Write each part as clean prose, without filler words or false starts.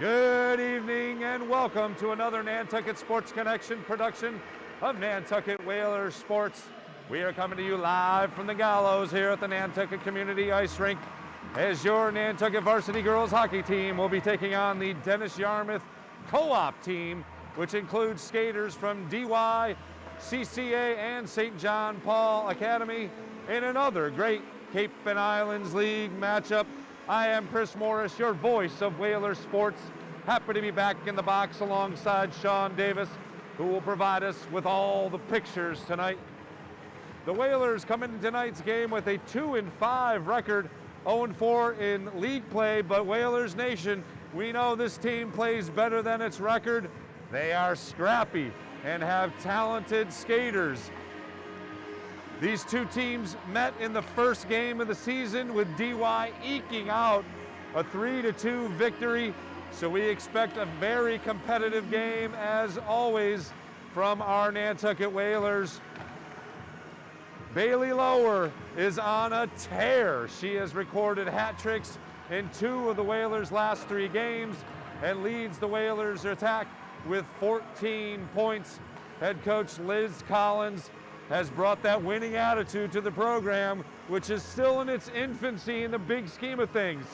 Good evening and welcome to another Nantucket Sports Connection production of Nantucket Whalers Sports. We are coming to you live from the Gallows here at the Nantucket Community Ice Rink as your Nantucket Varsity girls hockey team will be taking on the Dennis-Yarmouth co-op team, which includes skaters from DY, CCA, and St. John Paul Academy in another great Cape and Islands League matchup. I am Chris Morris, your voice of Whaler Sports. Happy to be back in the box alongside Sean Davis, who will provide us with all the pictures tonight. The Whalers come into tonight's game with a 2-5 record, 0-4 in league play, but Whalers Nation, we know this team plays better than its record. They are scrappy and have talented skaters. These two teams met in the first game of the season with DY eking out a 3-2 victory. So we expect a very competitive game as always from our Nantucket Whalers. Bailey Lower is on a tear. She has recorded hat tricks in 2 of the Whalers' last 3 games and leads the Whalers' attack with 14 points. Head coach Liz Collins has brought that winning attitude to the program, which is still in its infancy in the big scheme of things,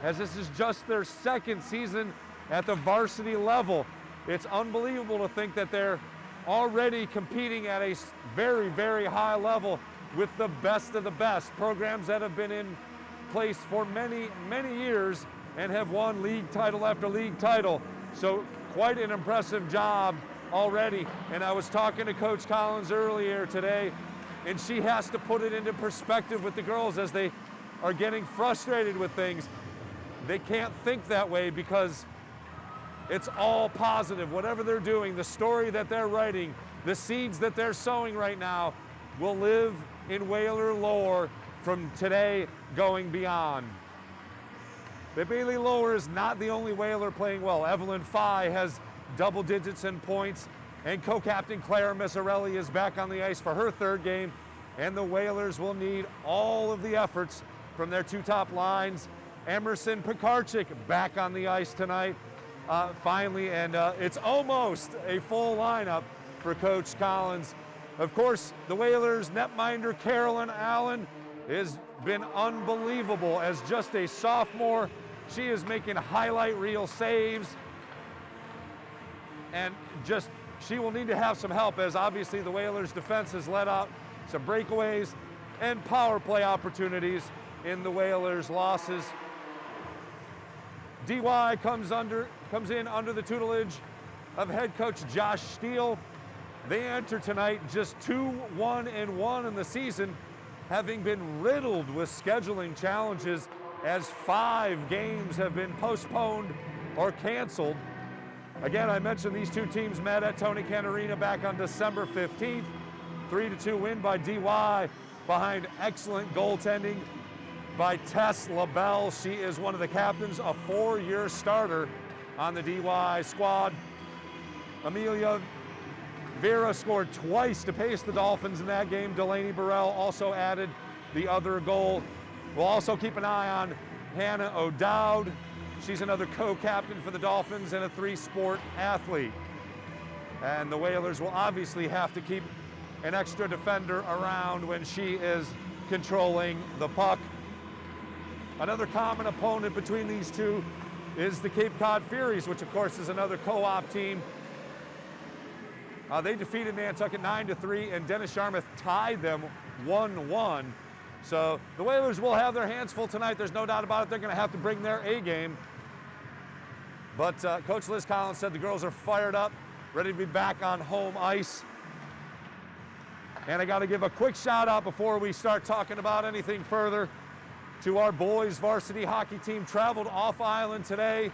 as this is just their second season at the varsity level. It's unbelievable to think that they're already competing at a very, very high level with the best of the best. Programs that have been in place for many, many years and have won league title after league title. So quite an impressive job already. And I was talking to Coach Collins earlier today, and she has to put it into perspective with the girls as they are getting frustrated with things. They can't think that way because it's all positive. Whatever they're doing, the story that they're writing, the seeds that they're sowing right now will live in Whaler lore from today going beyond. But Bailey Lower is not the only Whaler playing well. Evelyn Fye has double digits in points, and co-captain Claire Misarelli is back on the ice for her 3rd game, and the Whalers will need all of the efforts from their 2 top lines. Emerson Pekarchik back on the ice tonight, finally, and it's almost a full lineup for Coach Collins. Of course, the Whalers netminder Carolyn Allen has been unbelievable as just a sophomore. She is making highlight reel saves, and just she will need to have some help, as obviously the Whalers defense has let out some breakaways and power play opportunities in the Whalers' losses. DY comes in under the tutelage of head coach Josh Steele. They enter tonight just 2-1-1 in the season, having been riddled with scheduling challenges as 5 games have been postponed or canceled. Again, I mentioned these 2 teams met at Tony Kent Arena back on December 15th. 3-2 win by DY behind excellent goaltending by Tess LaBelle. She is one of the captains, a 4-year starter on the DY squad. Amelia Vera scored twice to pace the Dolphins in that game. Delaney Burrell also added the other goal. We'll also keep an eye on Hannah O'Dowd. She's another co-captain for the Dolphins and a 3-sport athlete. And the Whalers will obviously have to keep an extra defender around when she is controlling the puck. Another common opponent between these two is the Cape Cod Furies, which of course is another co-op team. They defeated Nantucket 9-3, and Dennis-Yarmouth tied them 1-1. So the Whalers will have their hands full tonight. There's no doubt about it. They're going to have to bring their A game. But Coach Liz Collins said the girls are fired up, ready to be back on home ice. And I got to give a quick shout out before we start talking about anything further to our boys varsity hockey team. Traveled off island today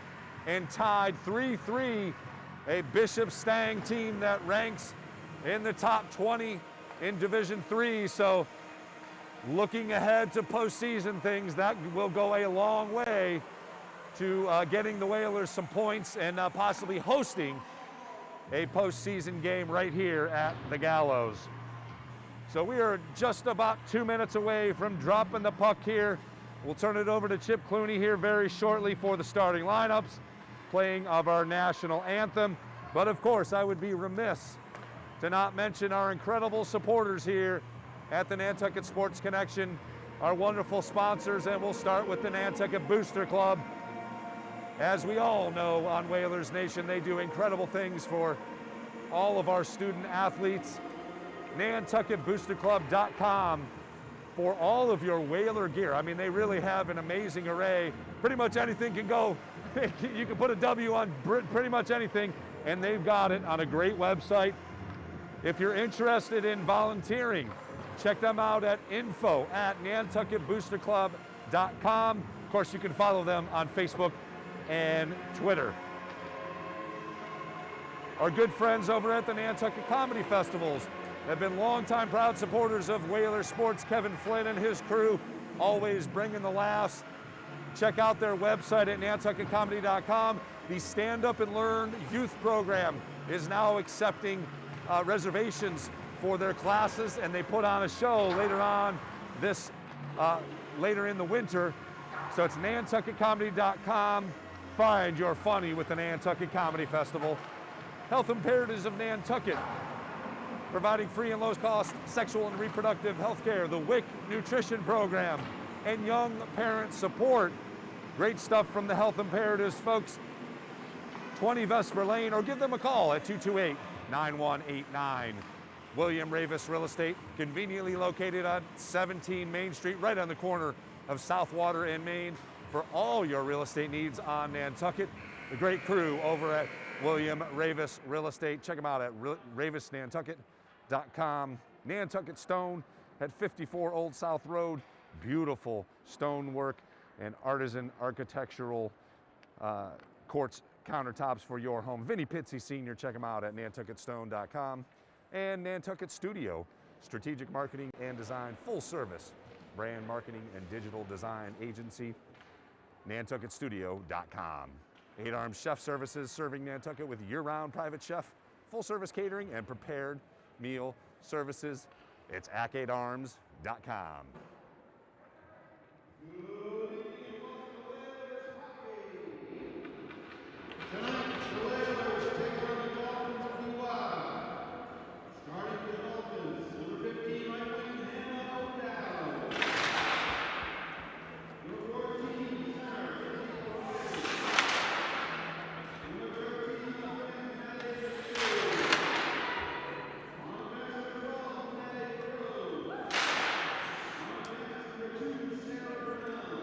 and tied 3-3 a Bishop Stang team that ranks in the top 20 in Division III. So looking ahead to postseason things, that will go a long way to getting the Whalers some points and possibly hosting a postseason game right here at the Gallows. So we are just about 2 minutes away from dropping the puck here. We'll turn it over to Chip Clooney here very shortly for the starting lineups. playing of our national anthem. But of course, I would be remiss to not mention our incredible supporters here at the Nantucket Sports Connection, our wonderful sponsors, and we'll start with the Nantucket Booster Club. As we all know on Whalers Nation, they do incredible things for all of our student athletes. NantucketBoosterClub.com for all of your Whaler gear. I mean, they really have an amazing array. Pretty much anything can go. You can put a W on pretty much anything, and they've got it on a great website. If you're interested in volunteering, check them out at info@NantucketBoosterClub.com. Of course, you can follow them on Facebook and Twitter. Our good friends over at the Nantucket Comedy Festivals have been longtime proud supporters of Whaler sports. Kevin Flynn and his crew always bringing the laughs. Check out their website at NantucketComedy.com. The Stand Up and Learn youth program is now accepting reservations for their classes, and they put on a show later on later in the winter. So it's NantucketComedy.com. Find your funny with the Nantucket Comedy Festival. Health Imperatives of Nantucket, providing free and low-cost sexual and reproductive health care, the WIC Nutrition Program, and young parent support. Great stuff from the Health Imperatives folks. 20 Vesper Lane, or give them a call at 228-9189. William Ravis Real Estate, conveniently located on 17 Main Street, right on the corner of Southwater and Main, for all your real estate needs on Nantucket. The great crew over at William Ravis Real Estate. Check them out at ravisnantucket.com. Nantucket Stone at 54 Old South Road. Beautiful stonework and artisan architectural quartz countertops for your home. Vinny Pitsy Sr., check him out at nantucketstone.com. And Nantucket Studio, strategic marketing and design, full service brand marketing and digital design agency, nantucketstudio.com. 8 Arms Chef Services, serving Nantucket with year-round private chef, full service catering, and prepared meal services. It's ac8arms.com. Tonight, the Whalers take on the Dolphins of UI. Starting for the Dolphins, number 15, right wing, Hannah O'Dowd. Number 14, center, number 13, left wing, Maddie Cruz. On defense, number 12, Maddie Cruz. On defense, number 2, Sarah Brown.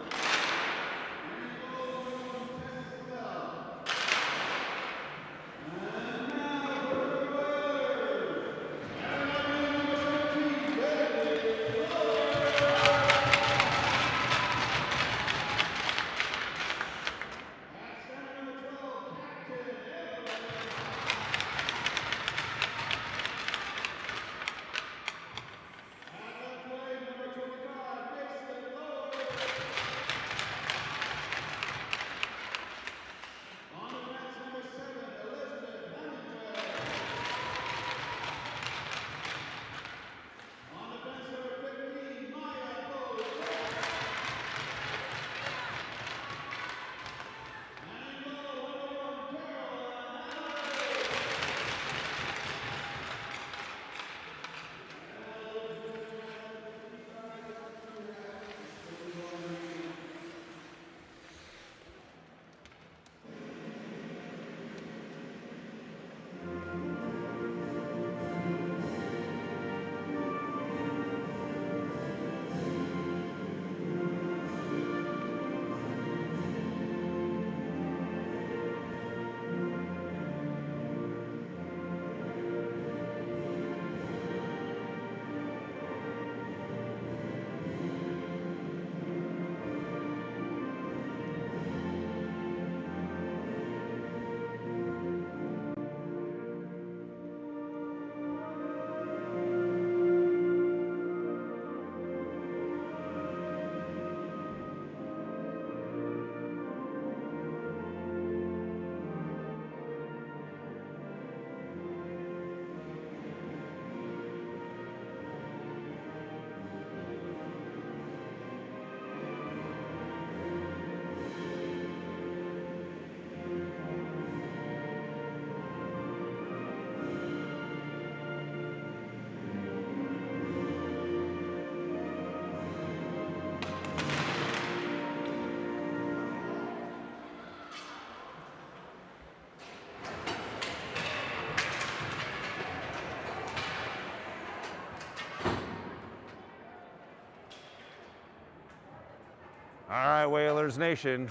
right, Whalers Nation,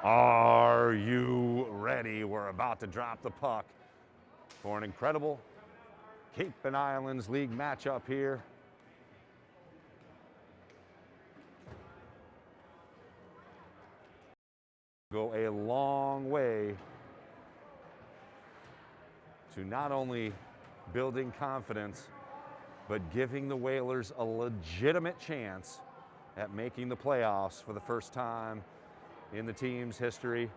are you ready? We're about to drop the puck for an incredible Cape and Islands League matchup here. Go a long way to not only building confidence, but giving the Whalers a legitimate chance at making the playoffs for the first time in the team's history.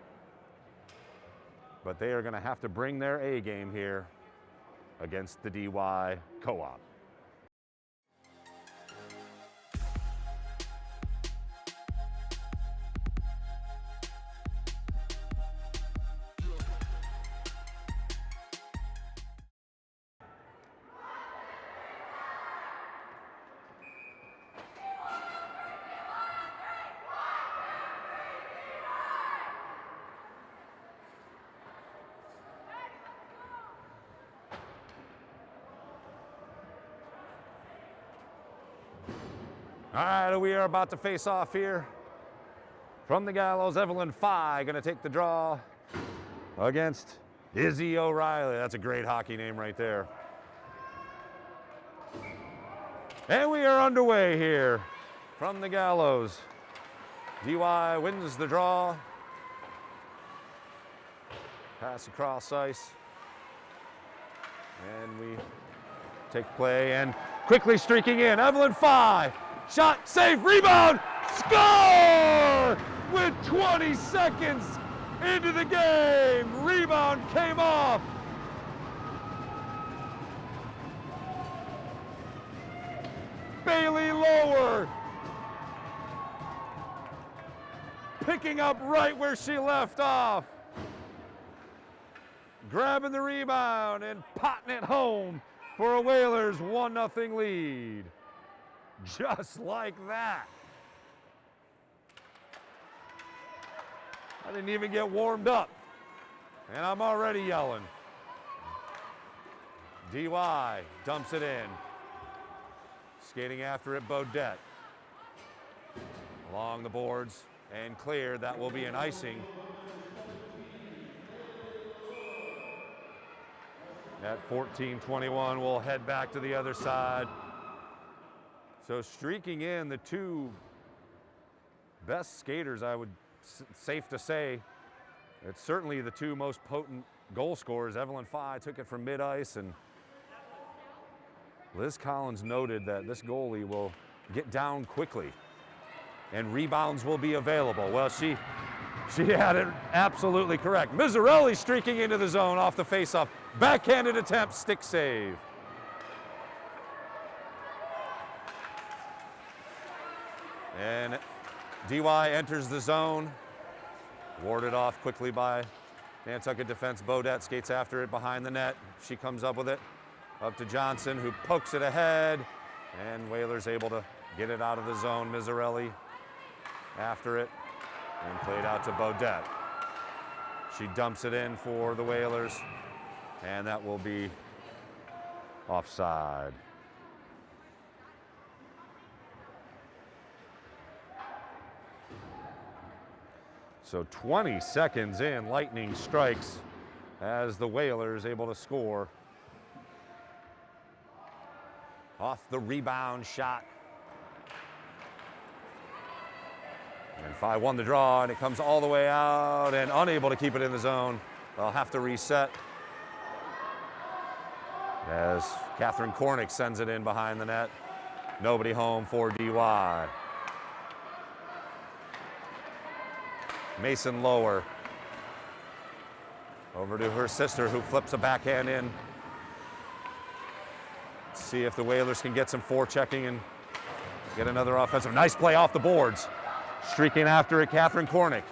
But they are going to have to bring their A game here against the DY Co-op. All right, we are about to face off here. From the Gallows, Evelyn Fye gonna take the draw against Izzy O'Reilly. That's a great hockey name right there. And we are underway here from the Gallows. DY wins the draw. Pass across ice. And we take play and quickly streaking in, Evelyn Fye. Shot, save, rebound, score! With 20 seconds into the game, rebound came off. Bailey Lower picking up right where she left off. Grabbing the rebound and potting it home for a Whalers 1-0 lead. Just like that. I didn't even get warmed up, and I'm already yelling. DY dumps it in. Skating after it, Bodette. Along the boards and cleared. That will be an icing. At 14-21, we'll head back to the other side. So streaking in the two best skaters, I would safe to say, it's certainly the two most potent goal scorers. Evelyn Fye took it from mid-ice, and Liz Collins noted that this goalie will get down quickly and rebounds will be available. Well, she had it absolutely correct. Mizzarelli streaking into the zone off the faceoff. Backhanded attempt, stick save. And DY enters the zone, warded off quickly by Nantucket defense. Bodette skates after it behind the net. She comes up with it, up to Johnson, who pokes it ahead, and Whalers able to get it out of the zone. Mizzarelli after it, and played out to Bodette. She dumps it in for the Whalers, and that will be offside. So 20 seconds in, Lightning strikes as the Whalers able to score off the rebound shot. And Fye won the draw, and it comes all the way out and unable to keep it in the zone. They'll have to reset as Catherine Cornick sends it in behind the net. Nobody home for DY. Mason Lower over to her sister, who flips a backhand in. Let's see if the Whalers can get some forechecking and get another offensive. Nice play off the boards. Streaking after it, Catherine Cornick.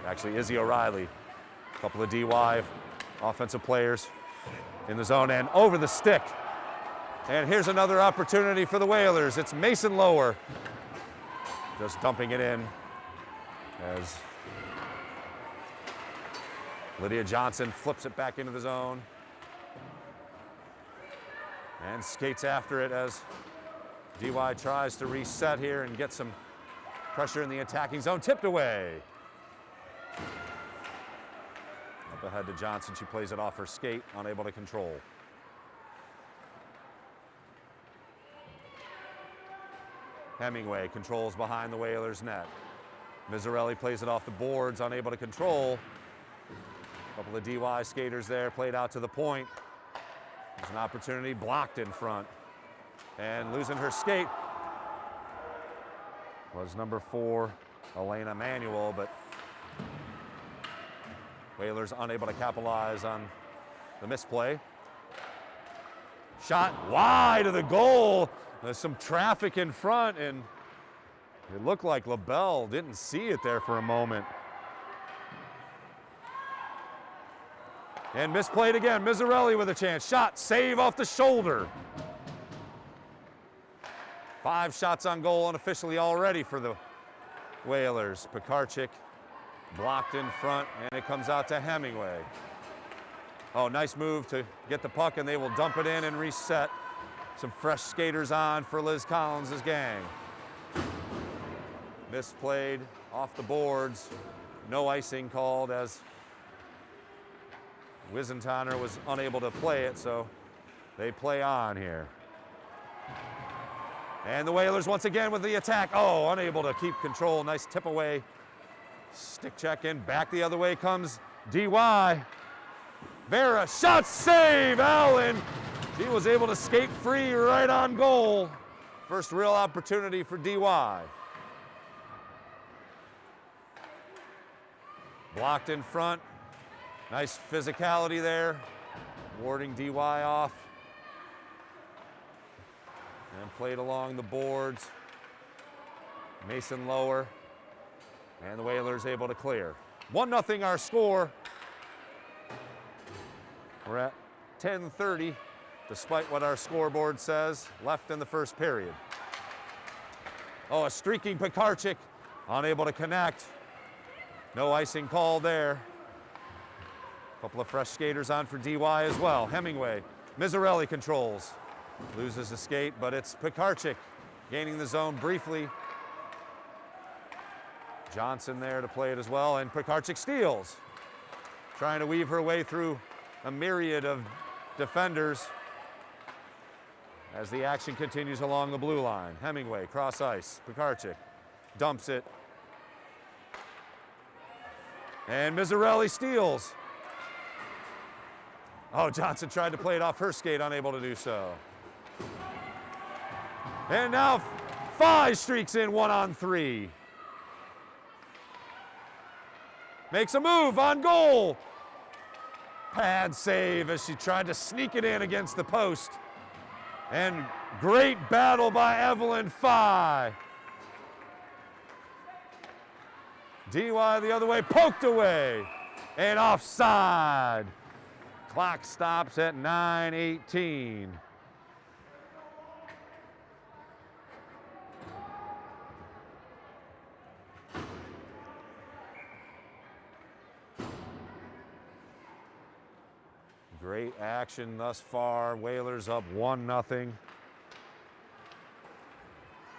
Actually, Izzy O'Reilly. A couple of DY offensive players in the zone and over the stick. And here's another opportunity for the Whalers. It's Mason Lower just dumping it in as Lydia Johnson flips it back into the zone and skates after it as DY tries to reset here and get some pressure in the attacking zone, tipped away. Up ahead to Johnson, she plays it off her skate, unable to control. Hemingway controls behind the Whalers' net. Mizzarelli plays it off the boards, unable to control. A couple of DY skaters there, played out to the point. There's an opportunity, blocked in front. And losing her skate was number 4, Elena Manuel, but Whalers unable to capitalize on the misplay. Shot wide of the goal. There's some traffic in front, and it looked like LaBelle didn't see it there for a moment. And misplayed again. Mizzarelli with a chance. Shot, save off the shoulder. 5 shots on goal unofficially already for the Whalers. Pekarczyk blocked in front, and it comes out to Hemingway. Oh, nice move to get the puck, and they will dump it in and reset. Some fresh skaters on for Liz Collins' gang. Misplayed off the boards. No icing called as Wiesenthal was unable to play it, so they play on here. And the Whalers once again with the attack. Oh, unable to keep control. Nice tip away. Stick check in. Back the other way comes DY. Vera, shot, save, Allen. He was able to skate free right on goal. First real opportunity for DY. Blocked in front. Nice physicality there. Warding DY off. And played along the boards. Mason lower. And the Whalers able to clear. 1-0 our score. We're at 10:30, despite what our scoreboard says, left in the first period. Oh, a streaking Pekarczyk, unable to connect. No icing called there. A couple of fresh skaters on for DY as well. Hemingway, Mizzarelli controls. Loses the skate, but it's Pekarczyk gaining the zone briefly. Johnson there to play it as well, and Pekarczyk steals. Trying to weave her way through a myriad of defenders as the action continues along the blue line. Hemingway, cross ice, Pekarczyk dumps it. And Mizzarelli steals. Oh, Johnson tried to play it off her skate, unable to do so. And now 5 streaks in 1-on-3. Makes a move on goal. Pad save as she tried to sneak it in against the post. And great battle by Evelyn Fye. DY the other way, poked away. And offside. Clock stops at 9:18. Great action thus far. Whalers up 1-0.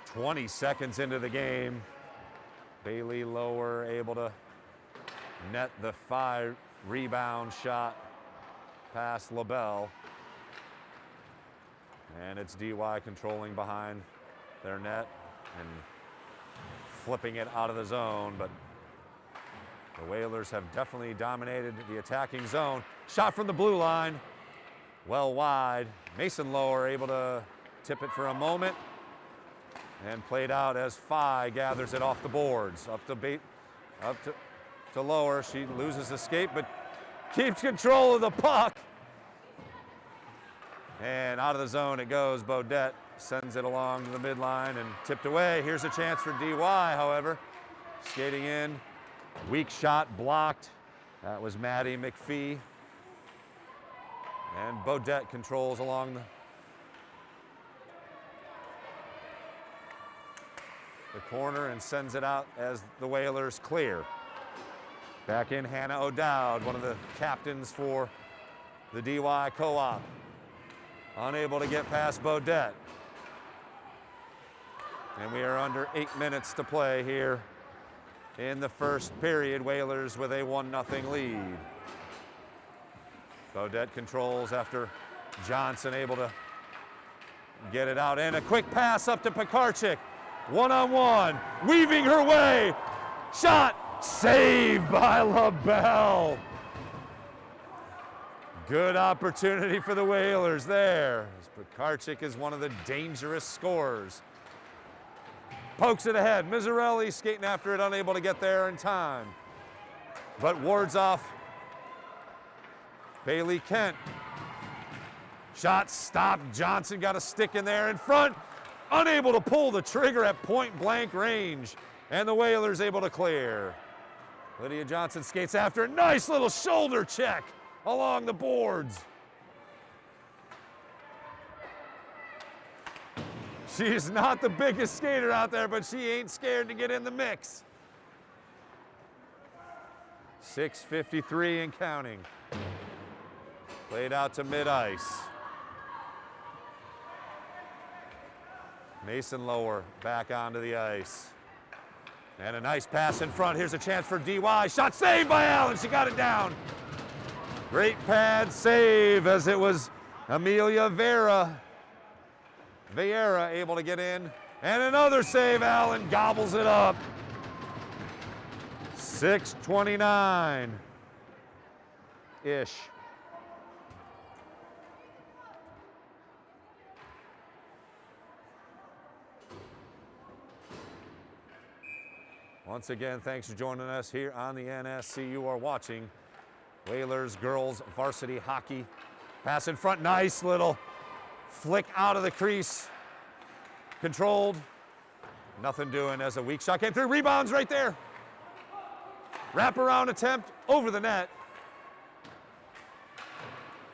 20 seconds into the game. Bailey Lower able to net the 5 rebound shot past LaBelle. And it's DY controlling behind their net and flipping it out of the zone, but the Whalers have definitely dominated the attacking zone. Shot from the blue line, well wide. Mason Lower able to tip it for a moment and played out as Fye gathers it off the boards. Up to Lower. She loses the skate, but keeps control of the puck. And out of the zone it goes. Bodette sends it along the midline and tipped away. Here's a chance for DY, however. Skating in. Weak shot blocked. That was Maddie McPhee. And Bodette controls along the corner and sends it out as the Whalers clear. Back in Hannah O'Dowd, one of the captains for the DY co-op. Unable to get past Bodette. And we are under 8 minutes to play here in the first period. Whalers with a 1-0 lead. Bodette controls after Johnson able to get it out. And a quick pass up to Pekarczyk. One-on-one, weaving her way. Shot, saved by LaBelle. Good opportunity for the Whalers there. Pekarczyk is one of the dangerous scorers. Pokes it ahead. Miserelli skating after it, unable to get there in time. But wards off Bailey Kent. Shot stopped. Johnson got a stick in there in front. Unable to pull the trigger at point blank range. And the Whalers able to clear. Lydia Johnson skates after a nice little shoulder check along the boards. She's not the biggest skater out there, but she ain't scared to get in the mix. 6:53 and counting. Played out to mid-ice. Mason Lower back onto the ice. And a nice pass in front. Here's a chance for DY. Shot saved by Allen. She got it down. Great pad save as it was Amelia Vieira able to get in. And another save. Allen gobbles it up. 6:29-ish. Once again, thanks for joining us here on the NSC. You are watching Whalers girls varsity hockey. Pass in front, nice little flick out of the crease. Controlled. Nothing doing as a weak shot came through. Rebounds right there. Wraparound attempt over the net.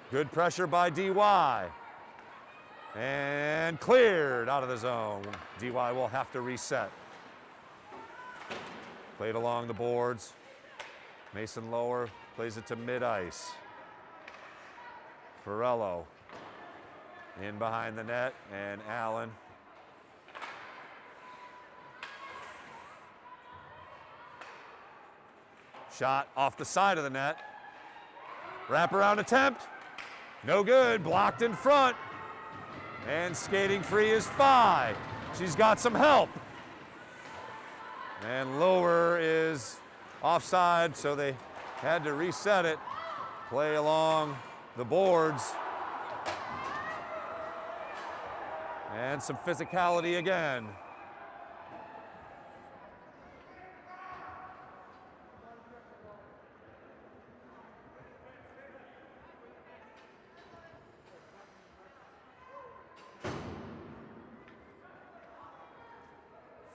Good pressure by DY. And cleared out of the zone. DY will have to reset. Played along the boards. Mason Lower plays it to mid-ice. Ferrello in behind the net, and Allen. Shot off the side of the net. Wraparound attempt. No good. Blocked in front. And skating free is Phi. She's got some help. And Lower is offside, so they had to reset it. Play along the boards. And some physicality again.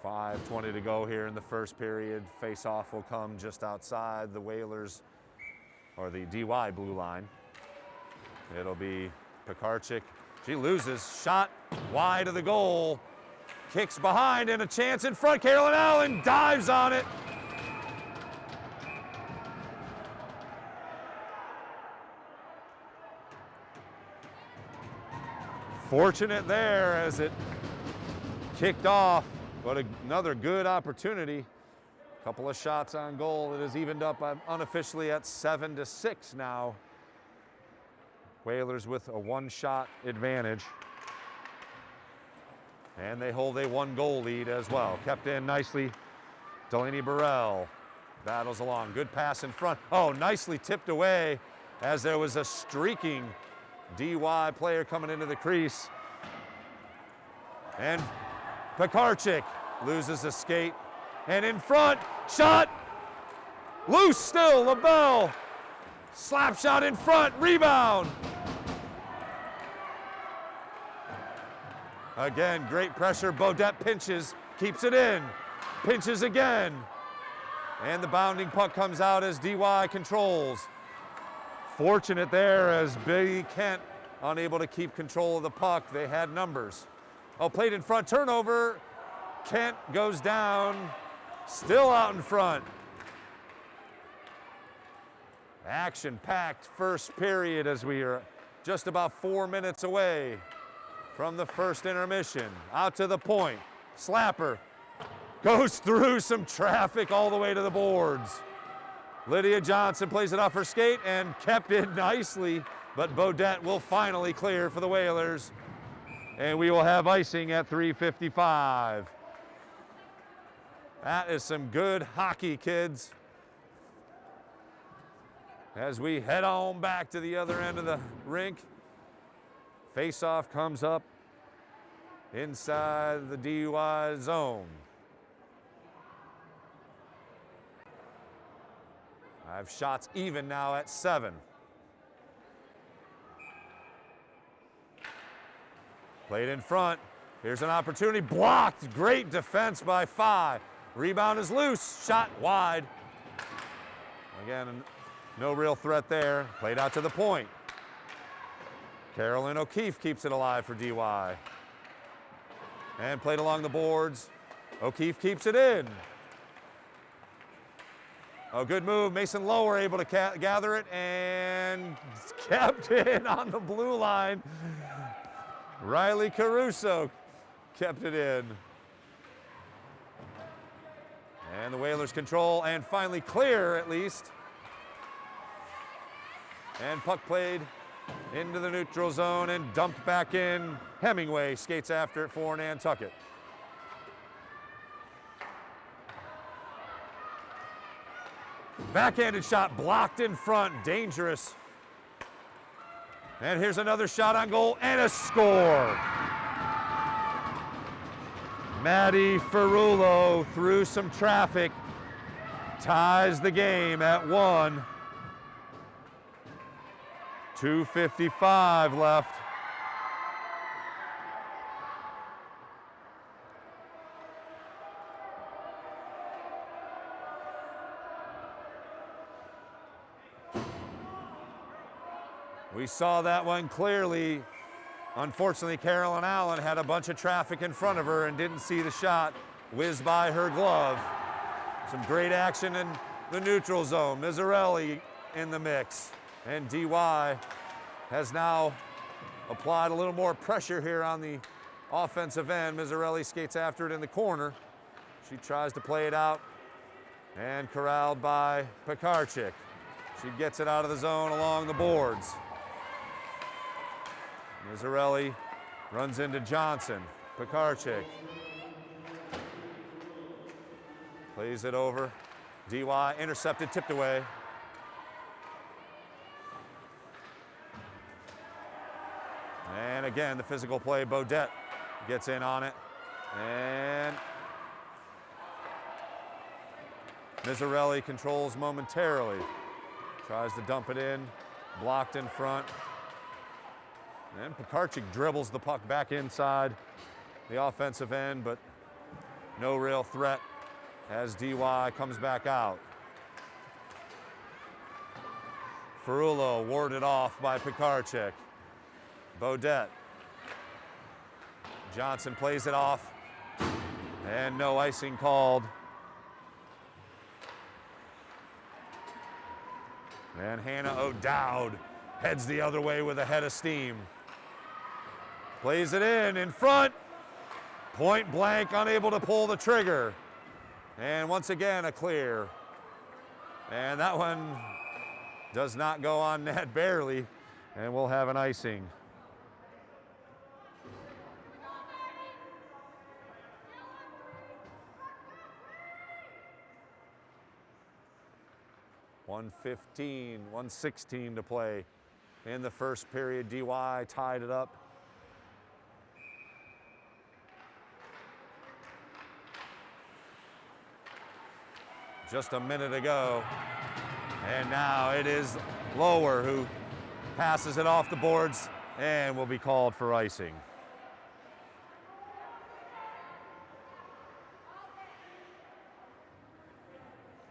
.5:20 to go here in the first period. Face-off will come just outside the Whalers, or the DY blue line. It'll be Pekarczyk. She loses. Shot wide of the goal. Kicks behind and a chance in front. Carolyn Allen dives on it. Fortunate there as it kicked off. But another good opportunity. A couple of shots on goal. It is evened up unofficially at 7-6 now. Whalers with a one-shot advantage. And they hold a one-goal lead as well. Kept in nicely. Delaney Burrell battles along. Good pass in front. Oh, nicely tipped away as there was a streaking DY player coming into the crease. And Pekarczyk loses a skate, and in front, shot, loose still, LaBelle, slap shot in front, rebound. Again, great pressure, Bodette pinches, keeps it in, pinches again, and the bounding puck comes out as DY controls. Fortunate there as Bailey Kent unable to keep control of the puck. They had numbers. Oh, played in front, turnover. Kent goes down, still out in front. Action-packed first period as we are just about 4 minutes away from the first intermission. Out to the point, Slapper goes through some traffic all the way to the boards. Lydia Johnson plays it off her skate and kept it nicely, but Bodette will finally clear for the Whalers. And we will have icing at 3:55. That is some good hockey, kids. As we head on back to the other end of the rink, face-off comes up inside the DUI zone. 5 shots even now at 7. Played in front. Here's an opportunity. Blocked. Great defense by 5. Rebound is loose. Shot wide. Again, no real threat there. Played out to the point. Carolyn O'Keefe keeps it alive for DY. And played along the boards. O'Keefe keeps it in. Oh, good move. Mason Lower able to gather it and kept it on the blue line. Riley Caruso kept it in. And the Whalers control and finally clear at least. And puck played into the neutral zone and dumped back in. Hemingway skates after it for Nantucket. Backhanded shot blocked in front, dangerous. And here's another shot on goal and a score. Maddie Ferrulo through some traffic ties the game at 1. 2:55 left. We saw that one clearly. Unfortunately, Carolyn Allen had a bunch of traffic in front of her and didn't see the shot whiz by her glove. Some great action in the neutral zone. Mizzarelli in the mix. And DY has now applied a little more pressure here on the offensive end. Mizzarelli skates after it in the corner. She tries to play it out and corralled by Pekarczyk. She gets it out of the zone along the boards. Mizzarelli runs into Johnson. Pekarczyk plays it over. DY intercepted, tipped away. And again, the physical play, Bodette gets in on it. And Mizzarelli controls momentarily. Tries to dump it in, blocked in front. And Pekarczyk dribbles the puck back inside the offensive end, but no real threat as DY comes back out. Ferrulo warded off by Pekarczyk. Bodette. Johnson plays it off, and no icing called. And Hannah O'Dowd heads the other way with a head of steam. Plays it in front. Point blank, unable to pull the trigger. And once again, a clear. And that one does not go on net, barely, and we'll have an icing. $1:16 to play in the first period. DY tied it up. Just a minute ago. And now it is Lower who passes it off the boards and will be called for icing.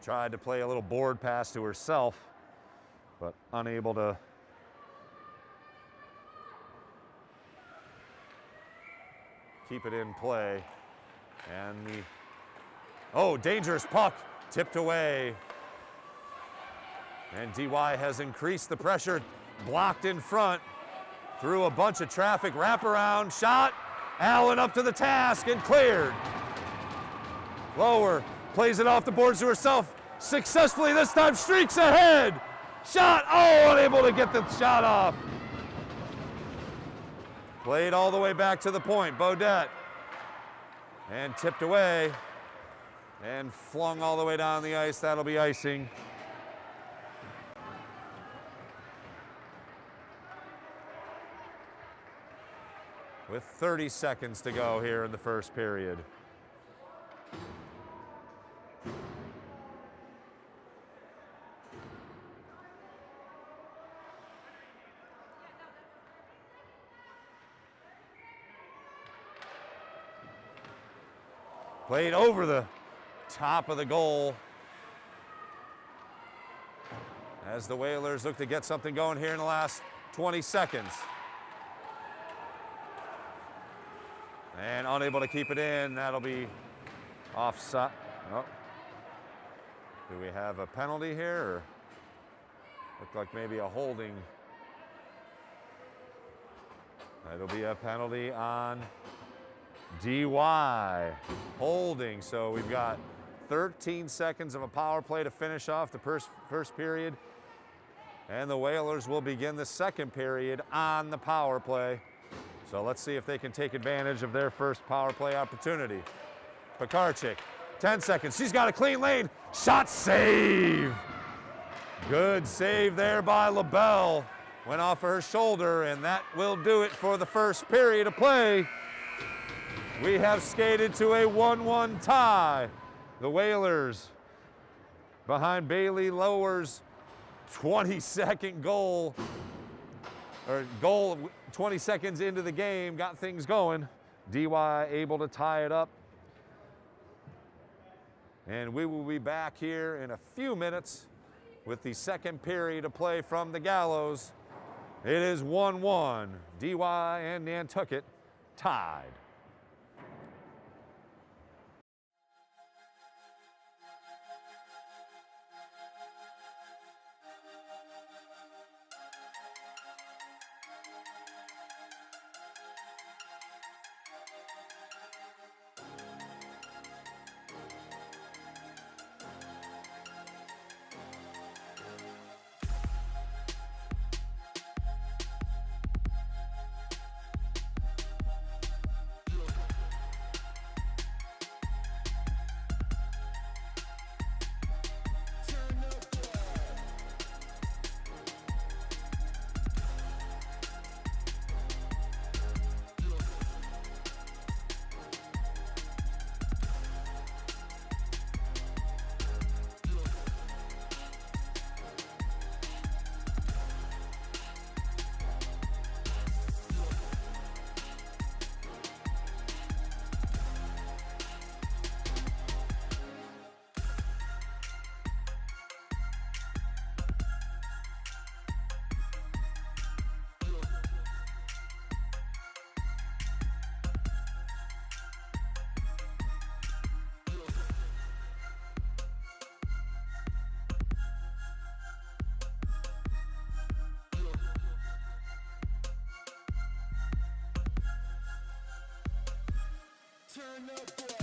Tried to play a little board pass to herself, but unable to keep it in play. And dangerous puck, tipped away. And DY has increased the pressure, blocked in front, through a bunch of traffic, wraparound, shot, Allen up to the task and cleared. Lower, plays it off the boards to herself. Successfully this time, streaks ahead. Shot, oh, unable to get the shot off. Played all the way back to the point, Bodette. And tipped away. And flung all the way down the ice, that'll be icing. With 30 seconds to go here in the first period. Played over the top of the goal as the Whalers look to get something going here in the last 20 seconds. And unable to keep it in, that'll be offside. Oh. Do we have a penalty here? Or look like maybe a holding. That'll be a penalty on DY, holding. So we've got 13 seconds of a power play to finish off the first period. And the Whalers will begin the second period on the power play. So let's see if they can take advantage of their first power play opportunity. Pekarczyk, 10 seconds. She's got a clean lane. Shot save. Good save there by LaBelle. Went off of her shoulder, and that will do it for the first period of play. We have skated to a 1-1 tie. The Whalers behind Bailey Lower's 22nd goal, or goal 20 seconds into the game, got things going. DY able to tie it up. And we will be back here in a few minutes with the second period of play from the Gallows. It is 1-1, DY and Nantucket tied. Turn up.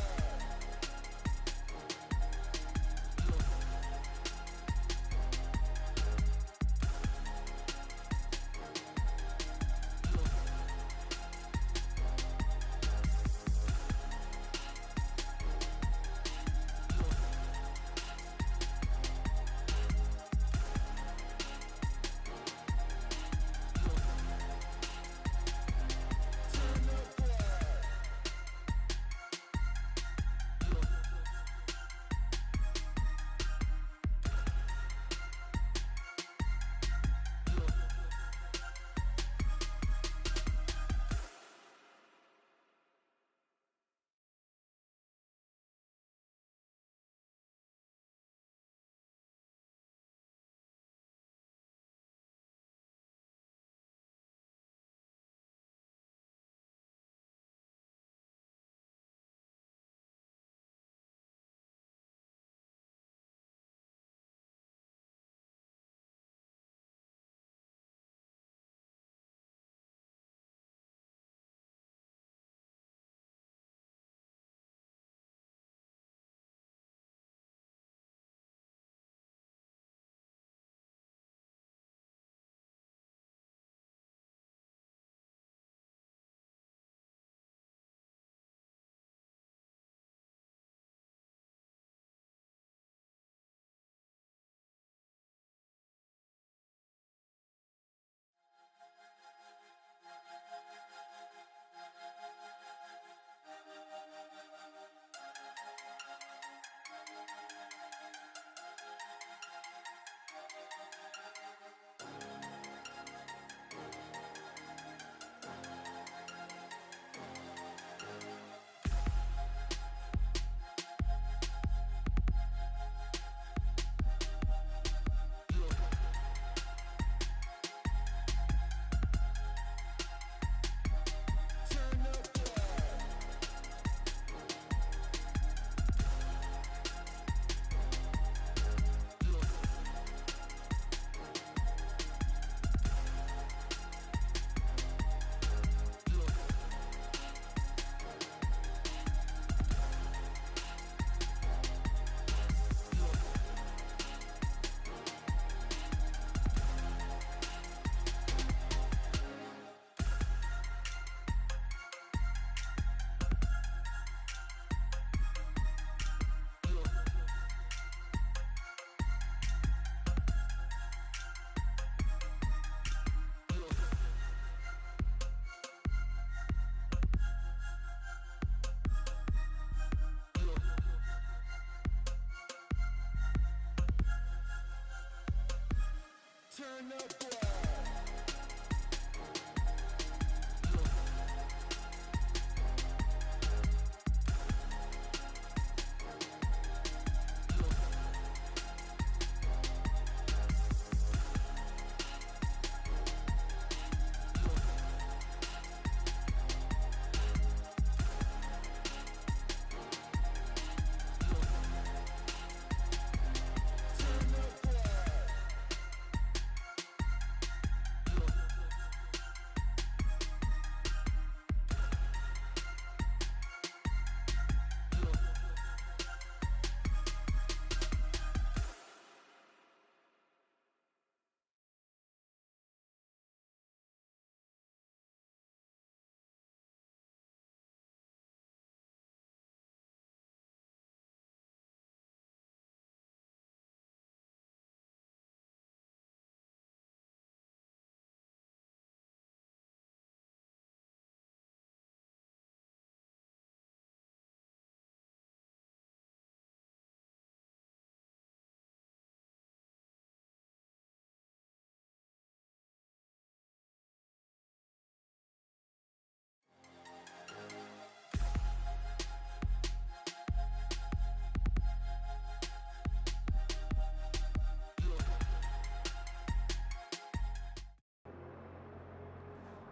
Turn up what?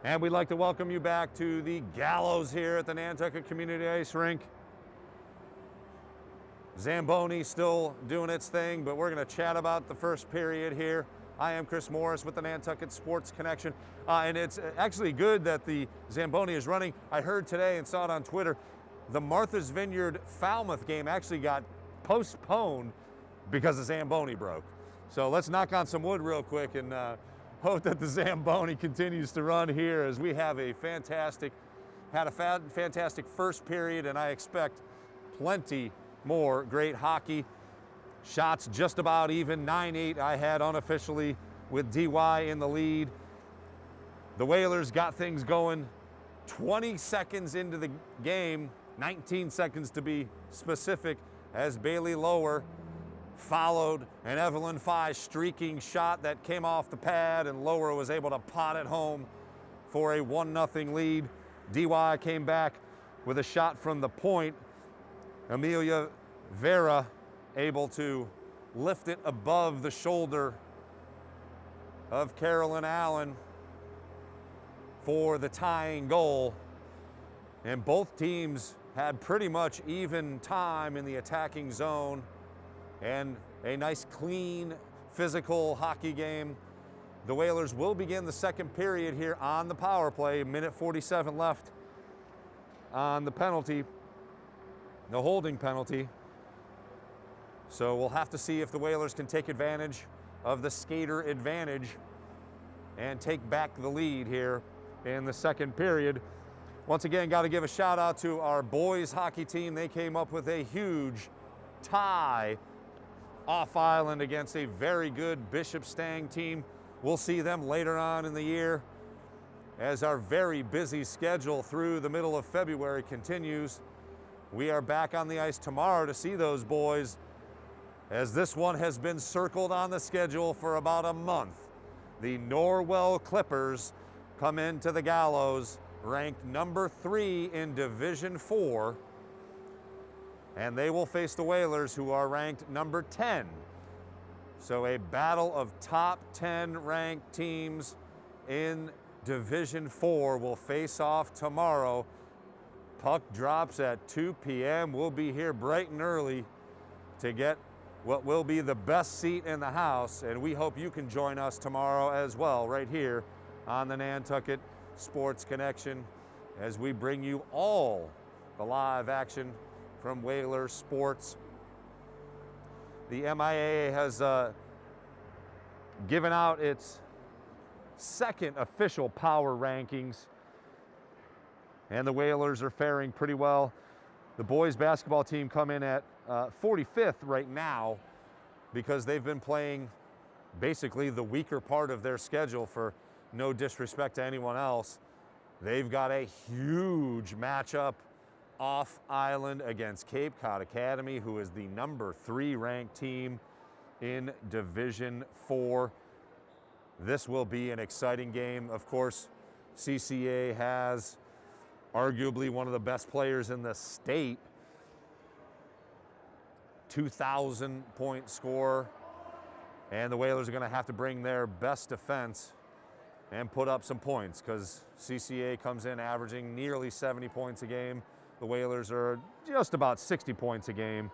And we'd like to welcome you back to the gallows here at the Nantucket Community Ice Rink. Zamboni still doing its thing, but we're going to chat about the first period here. I am Chris Morris with the Nantucket Sports Connection, and it's actually good that the Zamboni is running. I heard today and saw it on Twitter, the Martha's Vineyard Falmouth game actually got postponed because the Zamboni broke. So let's knock on some wood real quick and hope that the Zamboni continues to run here, as we have a fantastic first period, and I expect plenty more great hockey. Shots just about even, 9-8 I had unofficially with DY in the lead. The Whalers got things going 20 seconds into the game, 19 seconds to be specific, as Bailey Lower followed an Evelyn Fye streaking shot that came off the pad, and Lower was able to pot it home for a 1-0 lead. DY came back with a shot from the point. Amelia Vera able to lift it above the shoulder of Carolyn Allen for the tying goal. And both teams had pretty much even time in the attacking zone, and a nice, clean, physical hockey game. The Whalers will begin the second period here on the power play. Minute 47 left on the penalty, the holding penalty. So we'll have to see if the Whalers can take advantage of the skater advantage and take back the lead here in the second period. Once again, got to give a shout out to our boys hockey team. They came up with a huge tie off island against a very good Bishop Stang team. We'll see them later on in the year as our very busy schedule through the middle of February continues. We are back on the ice tomorrow to see those boys, as this one has been circled on the schedule for about a month. The Norwell Clippers come into the gallows ranked number 3 in Division 4, and they will face the Whalers, who are ranked number 10. So a battle of top 10 ranked teams in Division 4 will face off tomorrow. Puck drops at 2 p.m. We'll be here bright and early to get what will be the best seat in the house, and we hope you can join us tomorrow as well, right here on the Nantucket Sports Connection, as we bring you all the live action from Whaler Sports. The MIAA has given out its second official power rankings, and the Whalers are faring pretty well. The boys basketball team come in at 45th right now, because they've been playing basically the weaker part of their schedule, for no disrespect to anyone else. They've got a huge matchup off island against Cape Cod Academy, who is the number 3 ranked team in Division 4. This will be an exciting game. Of course, CCA has arguably one of the best players in the state. 2,000-point score. And the Whalers are going to have to bring their best defense and put up some points because CCA comes in averaging nearly 70 points a game. The Whalers are just about 60 points a game.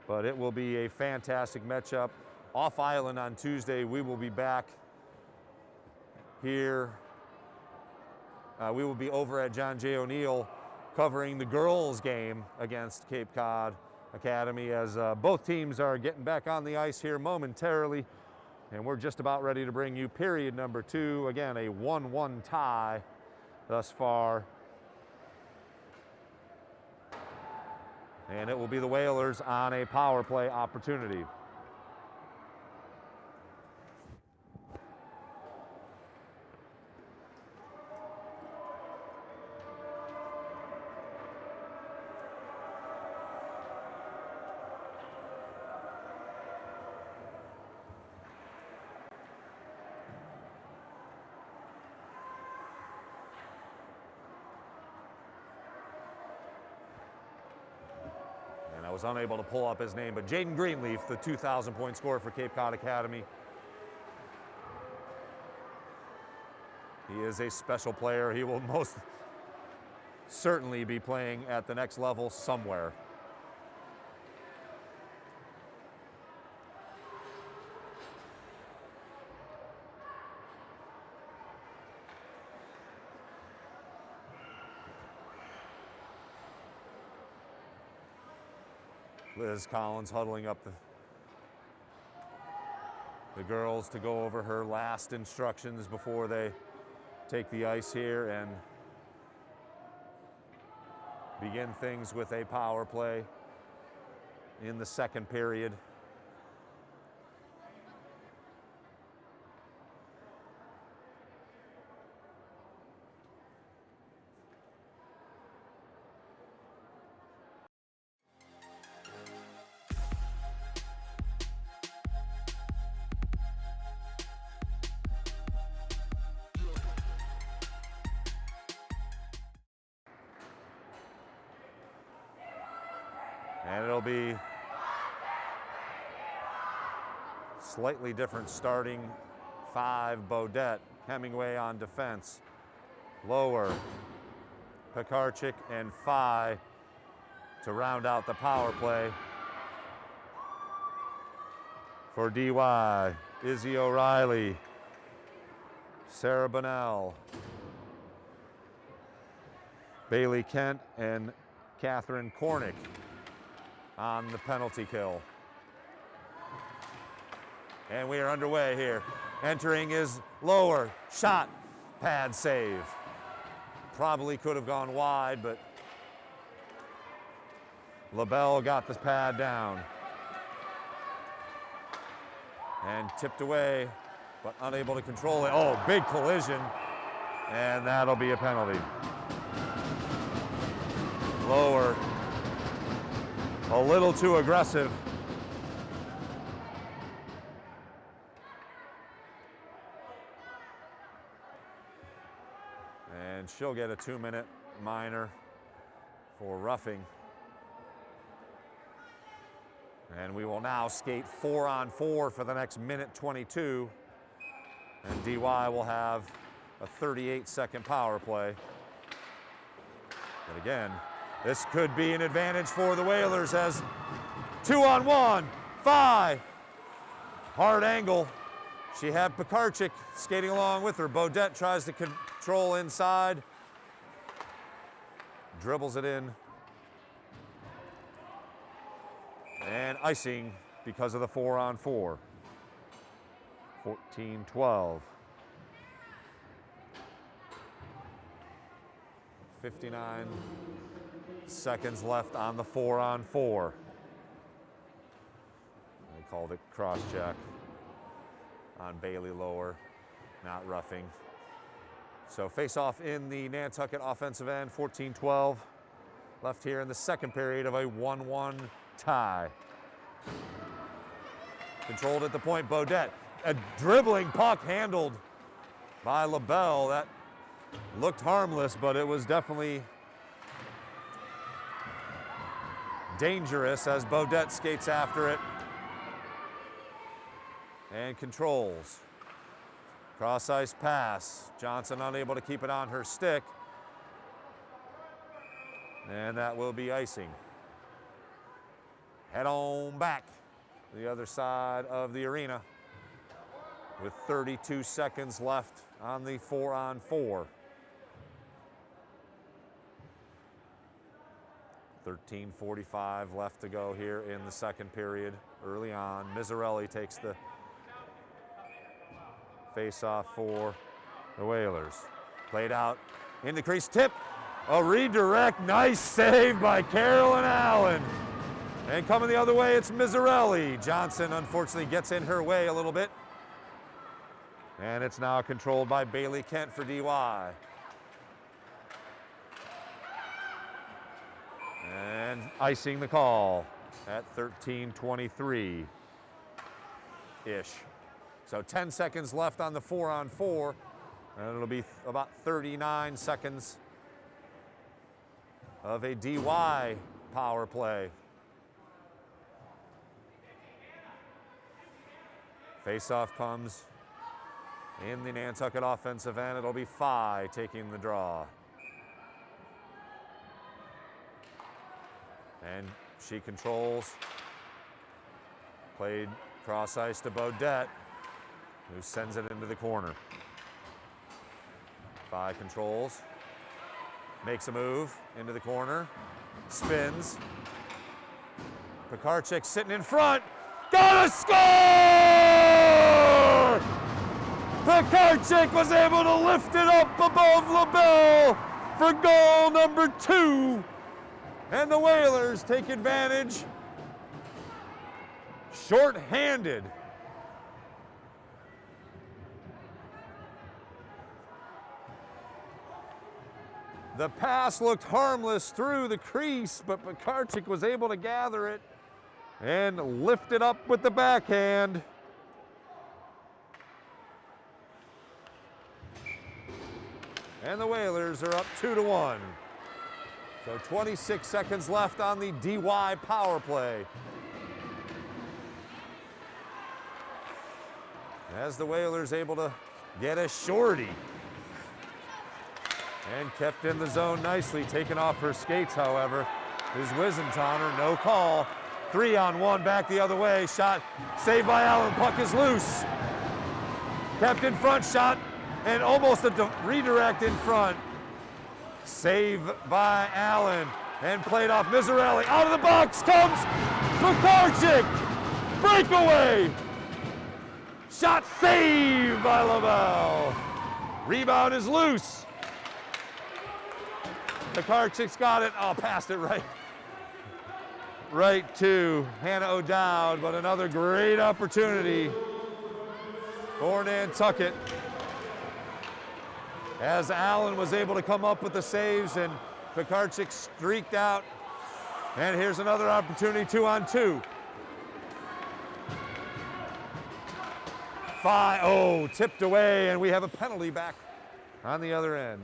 But it will be a fantastic matchup. Off island on Tuesday, we will be back here. We will be over at John J. O'Neill covering the girls' game against Cape Cod Academy as both teams are getting back on the ice here momentarily. And we're just about ready to bring you period number 2. Again, a 1-1 tie thus far. And it will be the Whalers on a power play opportunity. I was unable to pull up his name, but Jaden Greenleaf, the 2,000-point scorer for Cape Cod Academy. He is a special player. He will most certainly be playing at the next level somewhere. Liz Collins huddling up the girls to go over her last instructions before they take the ice here and begin things with a power play in the second period. And it'll be slightly different starting 5. Bodette, Hemingway on defense, Lower, Pekarchik and Phi to round out the power play. For DY, Izzy O'Reilly, Sarah Bonnell, Bailey Kent and Catherine Cornick on the penalty kill. And we are underway here. Entering is Lower, shot, pad save. Probably could have gone wide, but LaBelle got this pad down. And tipped away, but unable to control it. Oh, big collision, and that'll be a penalty. Lower, a little too aggressive. And she'll get a 2-minute minor for roughing. And we will now skate 4-on-4 for the next minute 22. And DY will have a 38-second power play. But again, this could be an advantage for the Whalers as 2-on-1, Phi. Hard angle. She had Pekarchik skating along with her. Bodette tries to control inside. Dribbles it in. And icing because of the 4-on-4. 14-12. 59 seconds left on the 4-on-4. They called it cross-check on Bailey Lower, not roughing. So face-off in the Nantucket offensive end, 14-12. Left here in the second period of a 1-1 tie. Controlled at the point, Bodette a dribbling puck handled by LaBelle. That looked harmless, but it was definitely dangerous as Beaudet skates after it and controls. Cross ice pass. Johnson unable to keep it on her stick. And that will be icing. Head on back to the other side of the arena with 32 seconds left on the 4-on-4. 13:45 left to go here in the second period. Early on, Miserelli takes the face-off for the Whalers. Played out in the crease, tip, a redirect, nice save by Carolyn Allen. And coming the other way, it's Miserelli. Johnson unfortunately gets in her way a little bit. And it's now controlled by Bailey Kent for DY. And icing the call at 13:23-ish. So 10 seconds left on the 4-on-4, and it'll be about 39 seconds of a DY power play. Face-off comes in the Nantucket offensive end. It'll be Phi taking the draw. And she controls. Played cross ice to Beaudet, who sends it into the corner. Phi controls. Makes a move into the corner. Spins. Pekarchik sitting in front. Gotta score! Pekarchik was able to lift it up above LaBelle for goal number 2. And the Whalers take advantage. Short-handed. The pass looked harmless through the crease, but Pekarchik was able to gather it and lift it up with the backhand. And the Whalers are up 2-1. So 26 seconds left on the DY power play. As the Whalers able to get a shorty. And kept in the zone nicely, taken off her skates, however, is Wisentoner, no call. 3-on-1 back the other way, shot saved by Allen, puck is loose. Kept in front, shot, and almost a redirect in front. Save by Allen, and played off Miserelli. Out of the box comes Pekarchik, breakaway. Shot saved by LaBelle. Rebound is loose. Pekarchik's got it. Oh, passed it right to Hannah O'Dowd, but another great opportunity for Nantucket. As Allen was able to come up with the saves and Pekarchik streaked out. And here's another opportunity, 2-on-2. Tipped away, and we have a penalty back on the other end.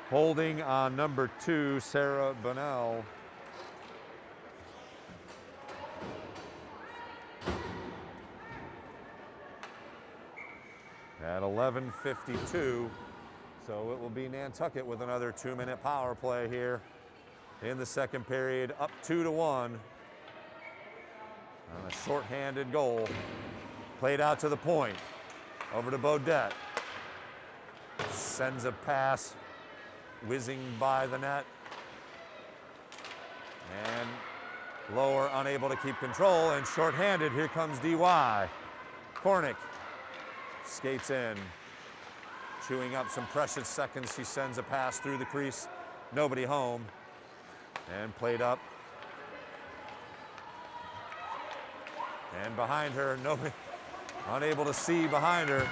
Holding on number 2, Sarah Bunnell. At 11:52, so it will be Nantucket with another 2-minute power play here in the second period, up 2-1 on a shorthanded goal. Played out to the point, over to Beaudet. Sends a pass, whizzing by the net. And Lower unable to keep control, and shorthanded, here comes DY. Kornick skates in, chewing up some precious seconds. She sends a pass through the crease, nobody home, and played up. And behind her, nobody, unable to see behind her.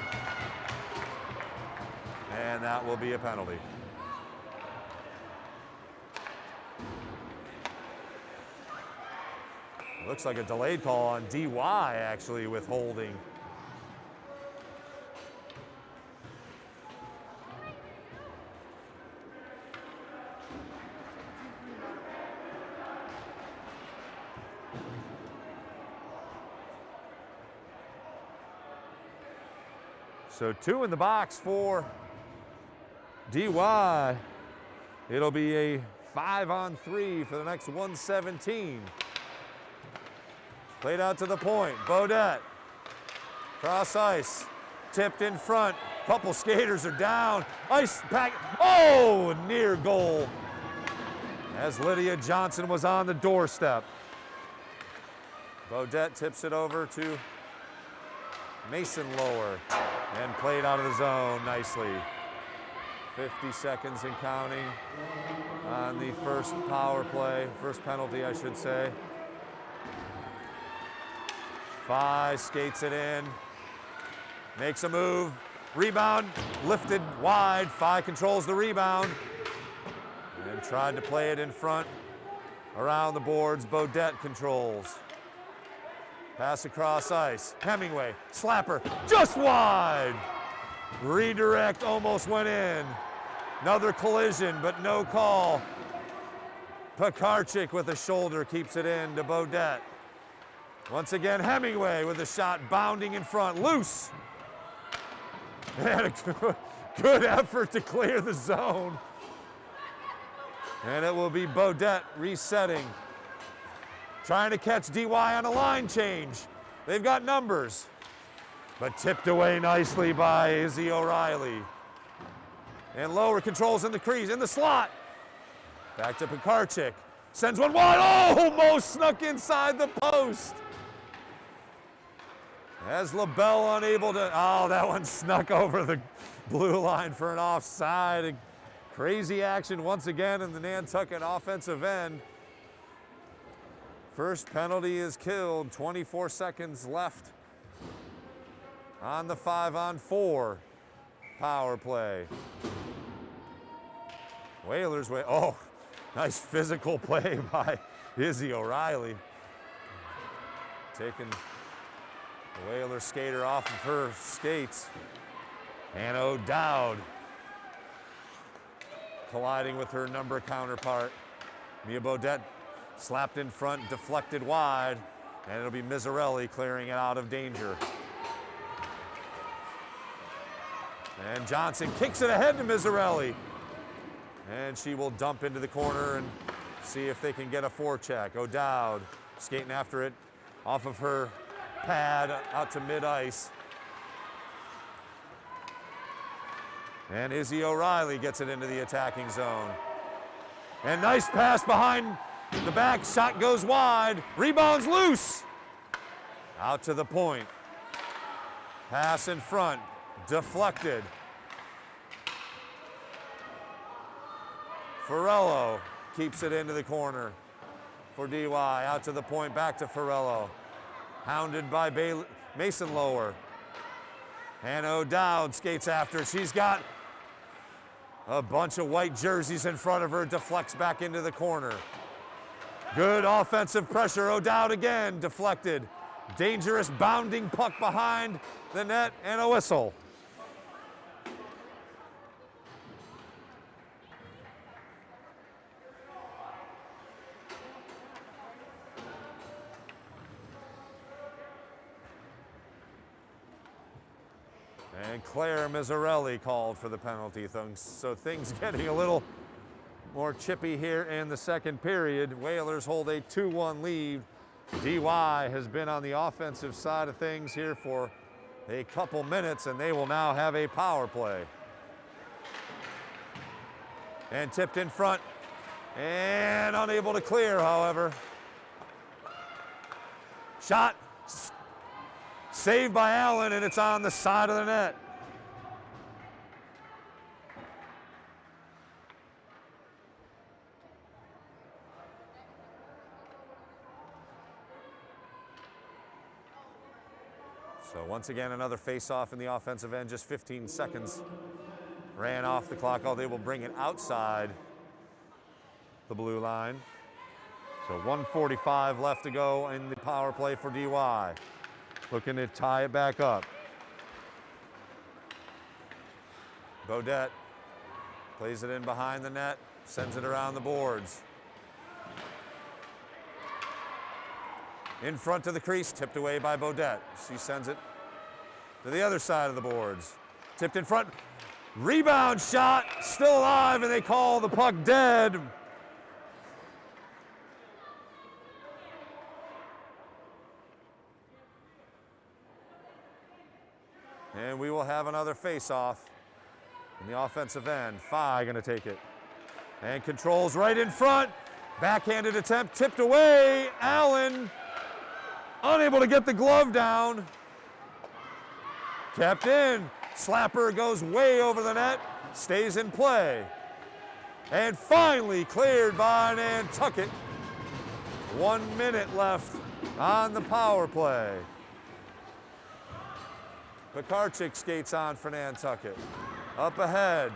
And that will be a penalty. Looks like a delayed call on DY, actually, with holding. So 2 in the box for DY. It'll be a 5-on-3 for the next 117. Played out to the point. Bodette. Cross ice. Tipped in front. Couple skaters are down. Ice pack. Oh, near goal. As Lydia Johnson was on the doorstep. Bodette tips it over to Mason Lower and played out of the zone nicely. 50 seconds and counting on the first power play, first penalty, I should say. Phi skates it in, makes a move, rebound, lifted wide. Phi controls the rebound and tried to play it in front around the boards. Bodette controls. Pass across ice. Hemingway, slapper, just wide. Redirect almost went in. Another collision, but no call. Pekarchik with a shoulder keeps it in to Bodette. Once again, Hemingway with a shot bounding in front, loose. And a good effort to clear the zone. And it will be Bodette resetting. Trying to catch DY on a line change. They've got numbers. But tipped away nicely by Izzy O'Reilly. And Lower controls in the crease, in the slot. Back to Pekarchik. Sends one wide, almost snuck inside the post. As LaBelle unable to, that one snuck over the blue line for an offside. Crazy action once again in the Nantucket offensive end. First penalty is killed, 24 seconds left on the 5-on-4 power play. Whalers, nice physical play by Izzy O'Reilly. Taking the Whaler skater off of her skates. And O'Dowd colliding with her number counterpart. Mia Bodette slapped in front, deflected wide, and it'll be Miserelli clearing it out of danger. And Johnson kicks it ahead to Miserelli. And she will dump into the corner and see if they can get a forecheck. O'Dowd skating after it off of her pad out to mid-ice. And Izzy O'Reilly gets it into the attacking zone. And nice pass behind the back, shot goes wide, rebounds loose. Out to the point. Pass in front, deflected. Ferrello keeps it into the corner for DY. Out to the point, back to Ferrello. Hounded by Mason Lower. And O'Dowd skates after. She's got a bunch of white jerseys in front of her, deflects back into the corner. Good offensive pressure. O'Dowd again, deflected. Dangerous bounding puck behind the net and a whistle. And Claire Miserelli called for the penalty, so things getting a little more chippy here in the second period. Whalers hold a 2-1 lead. DY has been on the offensive side of things here for a couple minutes, and they will now have a power play. And tipped in front, and unable to clear, however. Shot, saved by Allen, and it's on the side of the net. So once again, another face-off in the offensive end, just 15 seconds ran off the clock. They will bring it outside the blue line. So 1:45 left to go in the power play for DY. Looking to tie it back up. Bodette plays it in behind the net, sends it around the boards. In front of the crease, tipped away by Bodette. She sends it to the other side of the boards. Tipped in front, rebound shot, still alive, and they call the puck dead. And we will have another face-off in the offensive end. Phi gonna take it. And controls right in front. Backhanded attempt, tipped away. Allen, unable to get the glove down. Kept in. Slapper goes way over the net, stays in play. And finally cleared by Nantucket. 1 minute left on the power play. Pekarczyk skates on for Nantucket. Up ahead.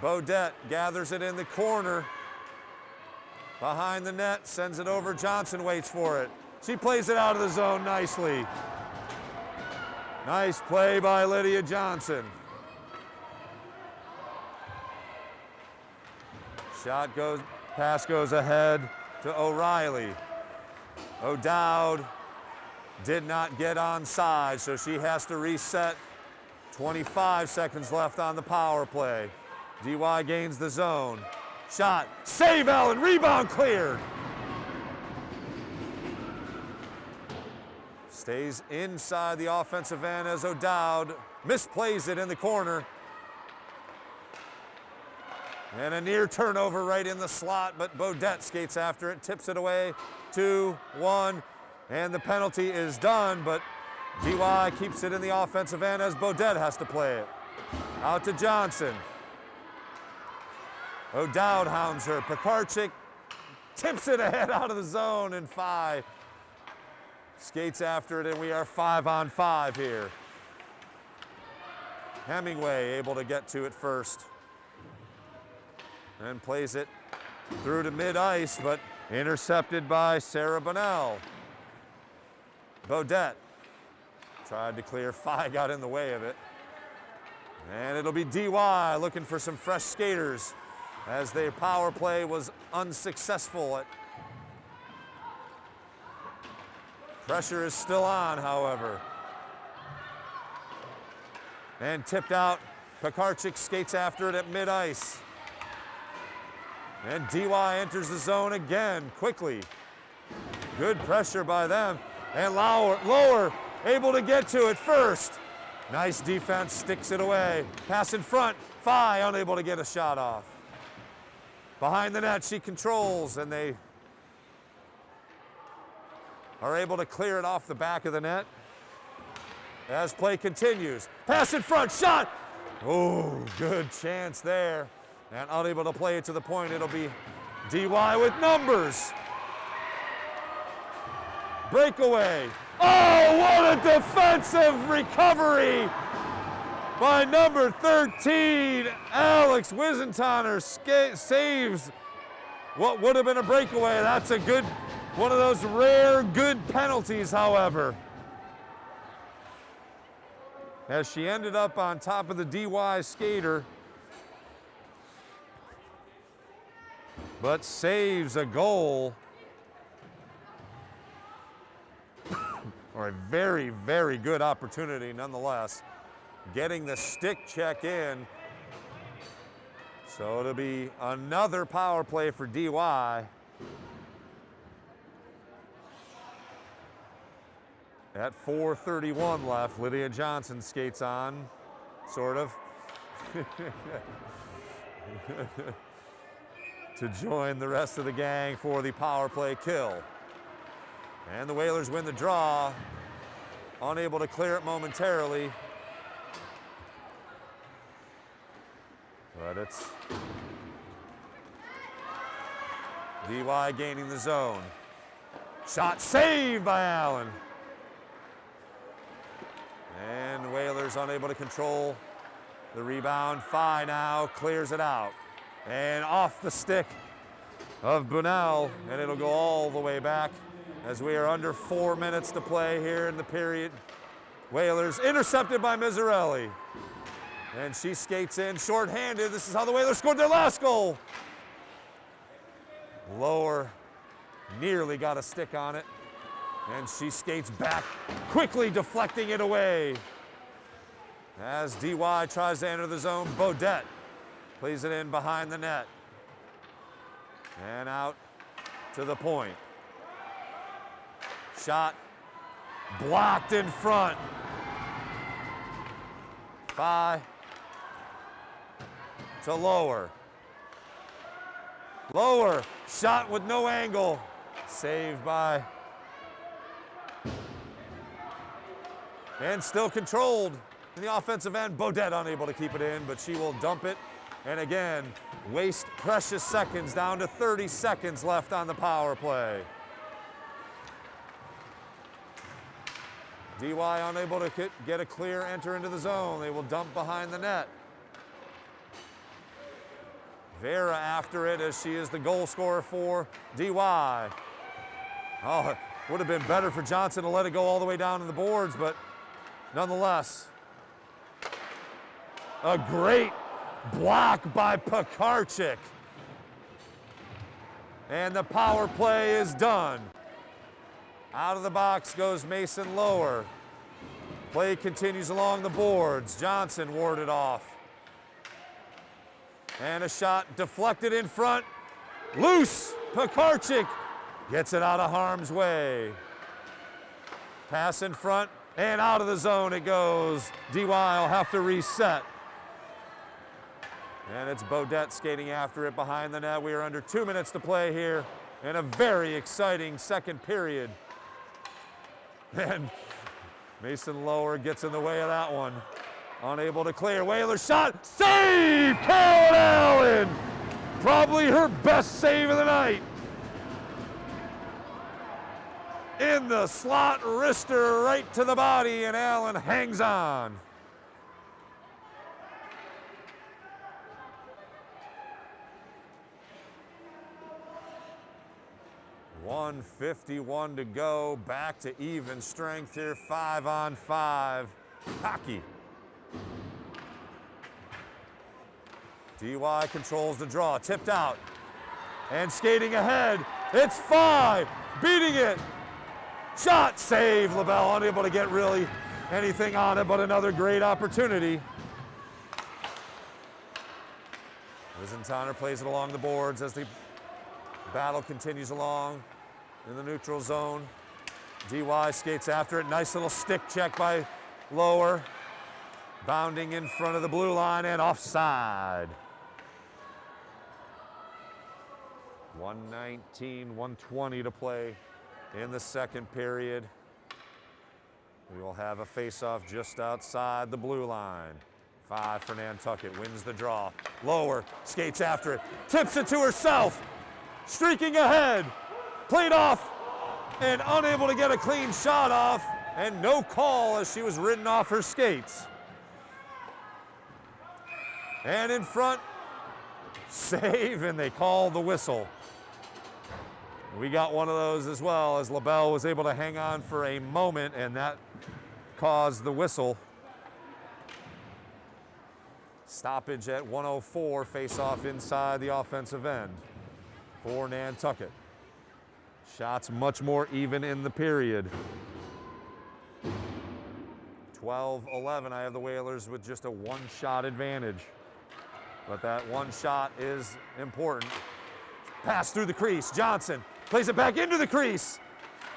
Bodette gathers it in the corner. Behind the net, sends it over. Johnson waits for it. She plays it out of the zone nicely. Nice play by Lydia Johnson. Pass goes ahead to O'Reilly. O'Dowd did not get onside, so she has to reset. 25 seconds left on the power play. DY gains the zone. Shot, save Allen, rebound cleared. Stays inside the offensive end as O'Dowd misplays it in the corner. And a near turnover right in the slot, but Bodette skates after it, tips it away, 2-1, and the penalty is done, but DY keeps it in the offensive end as Bodette has to play it. Out to Johnson. O'Dowd hounds her. Pekarczyk tips it ahead out of the zone, and Phi skates after it, and we are 5-on-5 here. Hemingway able to get to it first. And plays it through to mid-ice, but intercepted by Sarah Bunnell. Bodette tried to clear. Phi got in the way of it. And it'll be DY looking for some fresh skaters as their power play was unsuccessful. Pressure is still on, however. And tipped out. Pekarczyk skates after it at mid-ice. And DY enters the zone again, quickly. Good pressure by them. And Lower able to get to it first. Nice defense, sticks it away. Pass in front, Phi unable to get a shot off. Behind the net, she controls, and they are able to clear it off the back of the net. As play continues. Pass in front, shot! Oh, good chance there. And unable to play it to the point. It'll be DY with numbers. Breakaway. Oh, what a defensive recovery by number 13, Alex Wiesenthal saves what would have been a breakaway. That's a good, one of those rare good penalties, however. As she ended up on top of the DY skater, but saves a goal. Or a very, very good opportunity nonetheless. Getting the stick check in. So it'll be another power play for DY. At 4:31 left, Lydia Johnson skates on, sort of. To join the rest of the gang for the power play kill. And the Whalers win the draw, unable to clear it momentarily. But it's DY gaining the zone. Shot saved by Allen. And the Whalers unable to control the rebound. Phi now clears it out. And off the stick of Bunal, and it'll go all the way back as we are under 4 minutes to play here in the period. Whalers intercepted by Miserelli. And she skates in shorthanded. This is how the Whalers scored their last goal. Lower nearly got a stick on it. And she skates back, quickly deflecting it away. As DY tries to enter the zone, Bodette plays it in behind the net. And out to the point. Shot blocked in front. Phi to Lower. Lower, shot with no angle. Saved by, and still controlled in the offensive end. Bodette unable to keep it in, but she will dump it. And again, waste precious seconds, down to 30 seconds left on the power play. DY unable to get a clear enter into the zone. They will dump behind the net. Vera after it as she is the goal scorer for DY. Oh, it would have been better for Johnson to let it go all the way down to the boards, but nonetheless, a great block by Pekarchik. And the power play is done. Out of the box goes Mason Lower. Play continues along the boards. Johnson warded off. And a shot deflected in front. Loose. Pekarchik gets it out of harm's way. Pass in front and out of the zone it goes. DY will have to reset. And it's Bodette skating after it behind the net. We are under 2 minutes to play here in a very exciting second period. And Mason Lower gets in the way of that one. Unable to clear. Whaler shot. Save! Carolyn Allen! Probably her best save of the night. In the slot, wrister right to the body, and Allen hangs on. .151 to go. Back to even strength here. 5-on-5 hockey. DY controls the draw, tipped out, and skating ahead. It's Phi, beating it. Shot, save. LaBelle unable to get really anything on it, but another great opportunity. Wizenthaler plays it along the boards as the battle continues along in the neutral zone. DY skates after it. Nice little stick check by Lower. Bounding in front of the blue line and offside. 119, 120 to play in the second period. We will have a face-off just outside the blue line. 5 for Nantucket, wins the draw. Lower, skates after it, tips it to herself, streaking ahead, played off, and unable to get a clean shot off, and no call as she was ridden off her skates. And in front, save, and they call the whistle. We got one of those as well as LaBelle was able to hang on for a moment, and that caused the whistle. Stoppage at 104, face-off inside the offensive end for Nantucket. Shots much more even in the period. 12-11, I have the Whalers with just a one-shot advantage. But that one shot is important. Pass through the crease, Johnson plays it back into the crease.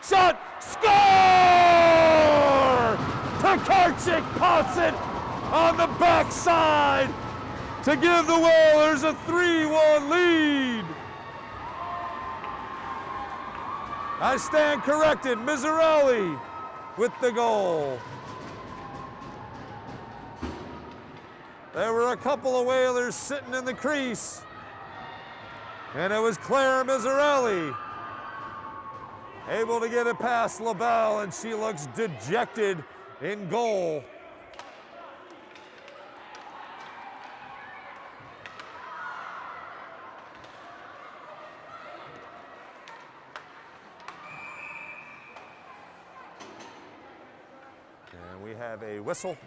Shot, score! Pekarchik pops it on the backside to give the Whalers a 3-1 lead. I stand corrected, Miserelli with the goal. There were a couple of Whalers sitting in the crease, and it was Claire Miserelli able to get it past LaBelle, and she looks dejected in goal. have a whistle.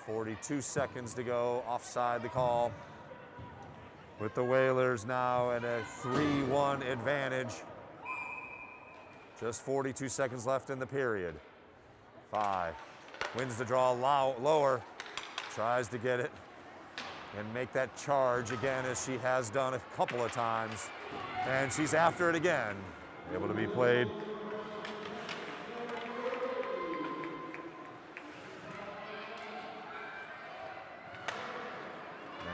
.42 seconds to go, offside the call. With the Whalers now at a 3-1 advantage. Just 42 seconds left in the period. 5, wins the draw lower, tries to get it and make that charge again as she has done a couple of times. And she's after it again, able to be played.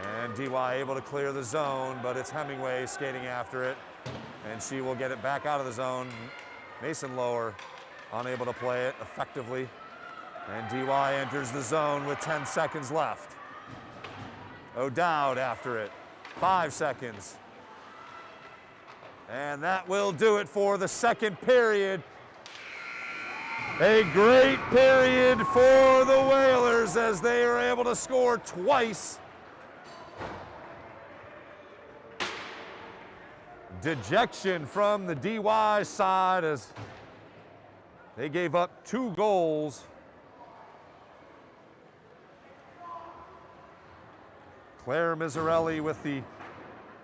And DY able to clear the zone, but it's Hemingway skating after it. And she will get it back out of the zone. Mason Lower unable to play it effectively. And DY enters the zone with 10 seconds left. O'Dowd after it, 5 seconds. And that will do it for the second period. A great period for the Whalers as they are able to score twice. Dejection from the DY side as they gave up 2 goals. Claire Miserelli with the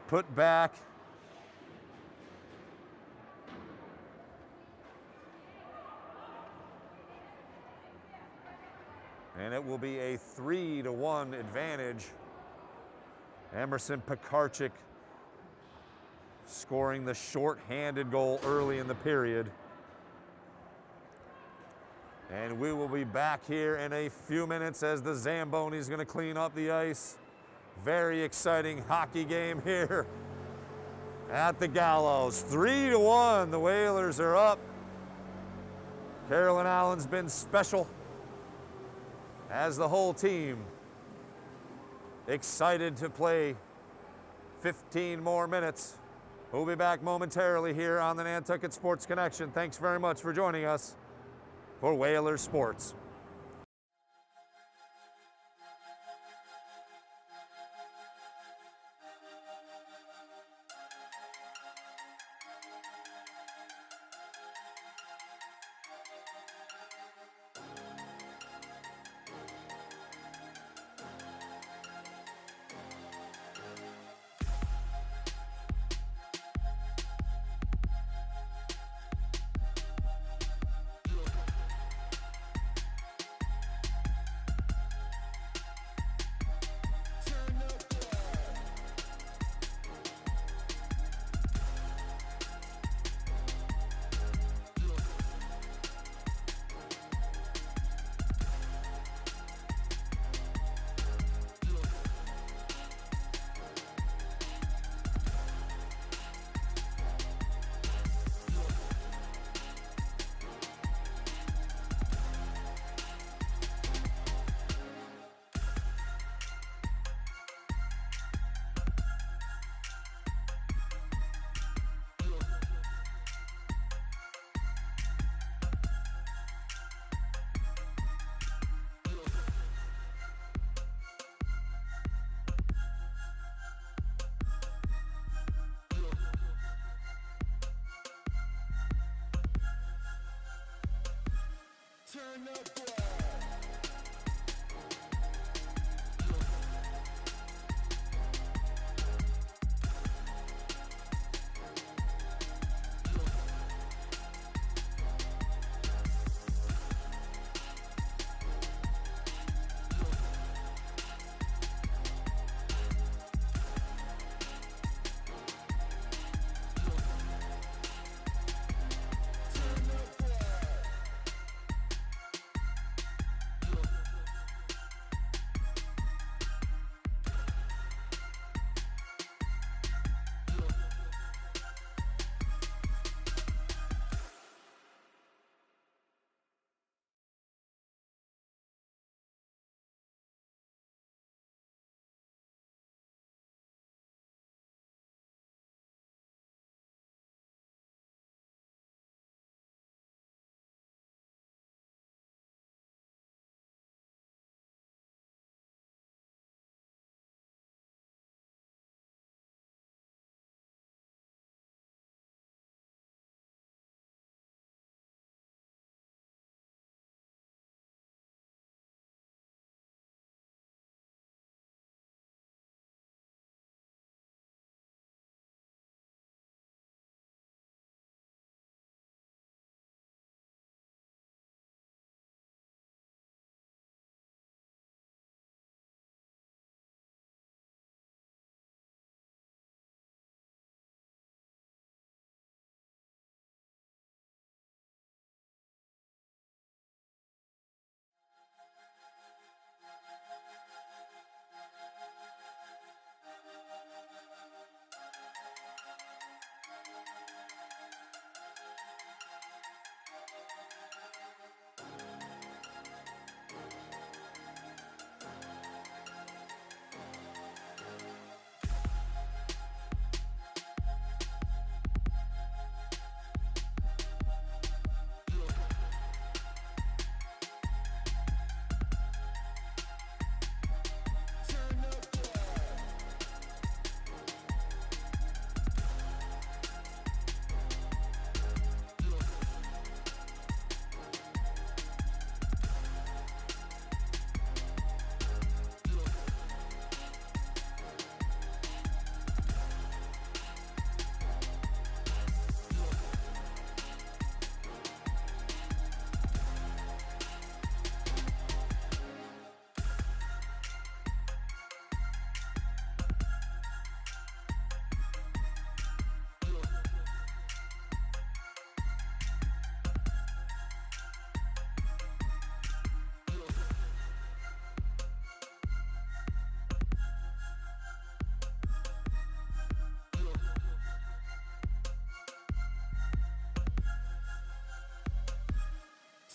put back. And it will be a 3-1 advantage. Emerson Pekarchik scoring the short-handed goal early in the period. And we will be back here in a few minutes as the Zamboni is going to clean up the ice. Very exciting hockey game here at the Gallows. 3-1, the Whalers are up. Carolyn Allen's been special, as the whole team. Excited to play 15 more minutes. We'll be back momentarily here on the Nantucket Sports Connection. Thanks very much for joining us for Whalers Sports. Turn up, boy.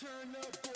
Turn up, boy.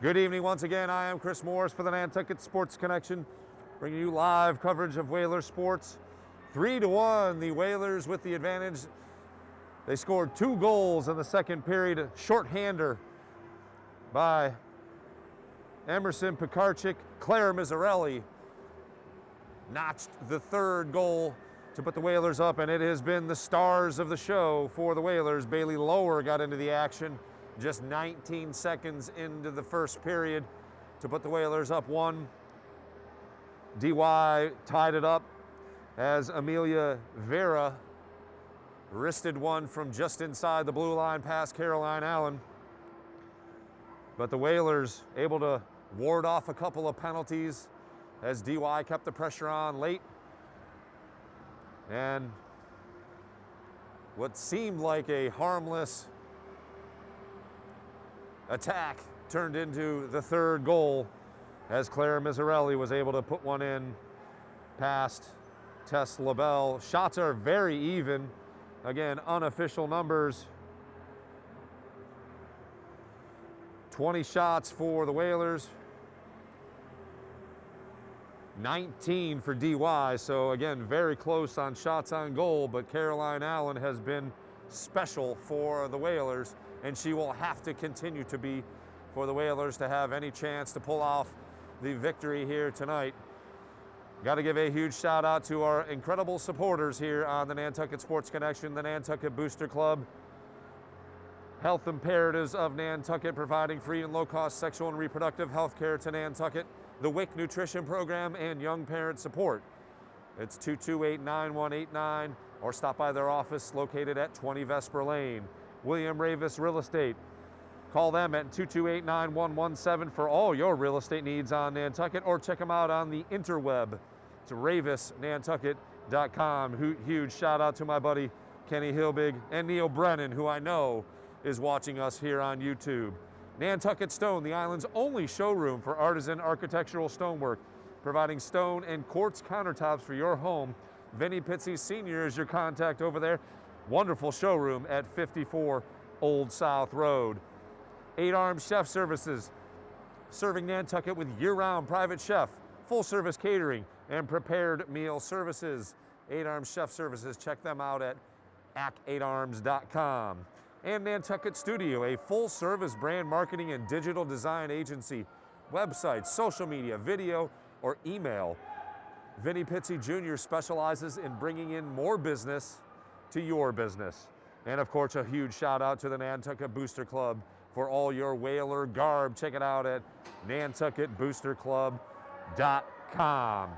Good evening once again. I am Chris Morris for the Nantucket Sports Connection, bringing you live coverage of Whalers sports. 3-1, the Whalers with the advantage. They scored 2 goals in the second period. A shorthander by Emerson Pekarczyk. Claire Mizzarelli notched the 3rd goal to put the Whalers up, and it has been the stars of the show for the Whalers. Bailey Lower got into the action just 19 seconds into the first period to put the Whalers up 1. DY tied it up as Amelia Vera wristed one from just inside the blue line past Caroline Allen. But the Whalers able to ward off a couple of penalties as DY kept the pressure on late. And what seemed like a harmless attack turned into the 3rd goal as Claire Mizzarelli was able to put one in past Tess LaBelle. Shots are very even. Again, unofficial numbers. 20 shots for the Whalers. 19 for DY, so again, very close on shots on goal, but Caroline Allen has been special for the Whalers, and she will have to continue to be for the Whalers to have any chance to pull off the victory here tonight. Got to give a huge shout out to our incredible supporters here on the Nantucket Sports Connection, the Nantucket Booster Club, Health Imperatives of Nantucket, providing free and low-cost sexual and reproductive health care to Nantucket, the WIC Nutrition Program, and Young Parent Support. It's 228-9189, or stop by their office located at 20 Vesper Lane. William Ravis Real Estate. Call them at 228-9117 for all your real estate needs on Nantucket, or check them out on the interweb. It's ravisnantucket.com. Huge shout out to my buddy Kenny Hilbig and Neil Brennan, who I know is watching us here on YouTube. Nantucket Stone, the island's only showroom for artisan architectural stonework, providing stone and quartz countertops for your home. Vinny Pizzi Sr. is your contact over there. Wonderful showroom at 54 Old South Road. 8 Arms Chef Services, serving Nantucket with year-round private chef, full-service catering, and prepared meal services. 8 Arms Chef Services, check them out at ac8arms.com. And Nantucket Studio, a full-service brand marketing and digital design agency. Website, social media, video, or email. Vinny Pizzi Jr. specializes in bringing in more business to your business. And of course, a huge shout out to the Nantucket Booster Club for all your Whaler garb. Check it out at nantucketboosterclub.com.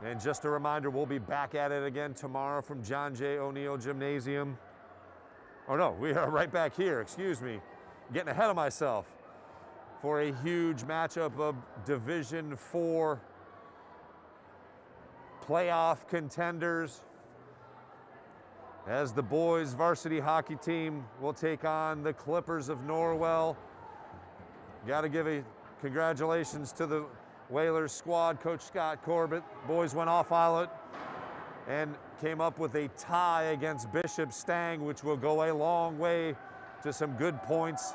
And just a reminder, we'll be back at it again tomorrow from John J. O'Neill Gymnasium. Oh no, we are right back here, excuse me. Getting ahead of myself for a huge matchup of Division IV playoff contenders, as the boys varsity hockey team will take on the Clippers of Norwell. Got to give a congratulations to the Whalers squad, Coach Scott Corbett. Boys went off islet and came up with a tie against Bishop Stang, which will go a long way to some good points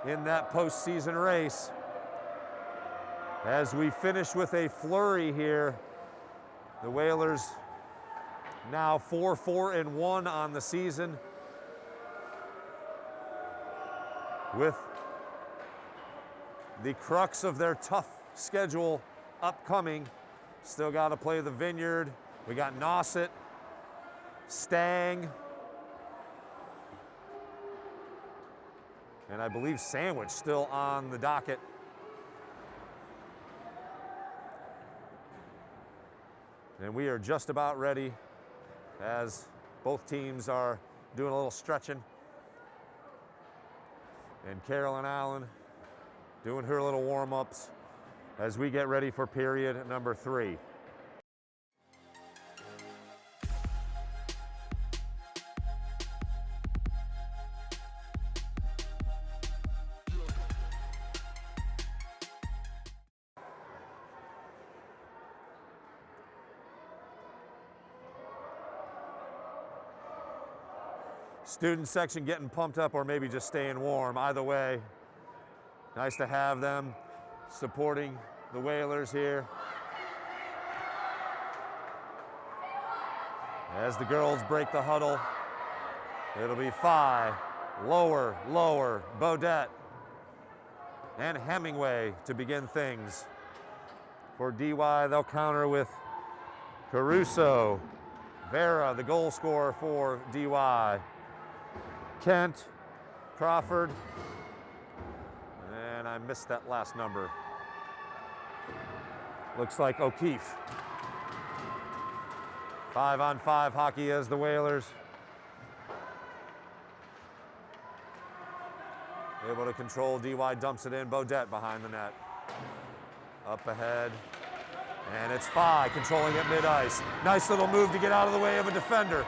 in that postseason race. As we finish with a flurry here, the Whalers now 4-4-1 on the season, with the crux of their tough schedule upcoming. Still got to play the Vineyard. We got Nauset Stang, and I believe Sandwich still on the docket. And we are just about ready as both teams are doing a little stretching. And Carolyn Allen doing her little warm-ups as we get ready for period number 3. Student section getting pumped up or maybe just staying warm. Either way, nice to have them supporting the Whalers here. As the girls break the huddle, it'll be Phi, lower, Bodette, and Hemingway to begin things. For DY, they'll counter with Caruso, Vera, the goal scorer for DY. Kent, Crawford, and I missed that last number. Looks like O'Keefe. 5-on-5 hockey as the Whalers. Able to control, DY dumps it in, Bodette behind the net. Up ahead, and it's Phi controlling it mid-ice. Nice little move to get out of the way of a defender.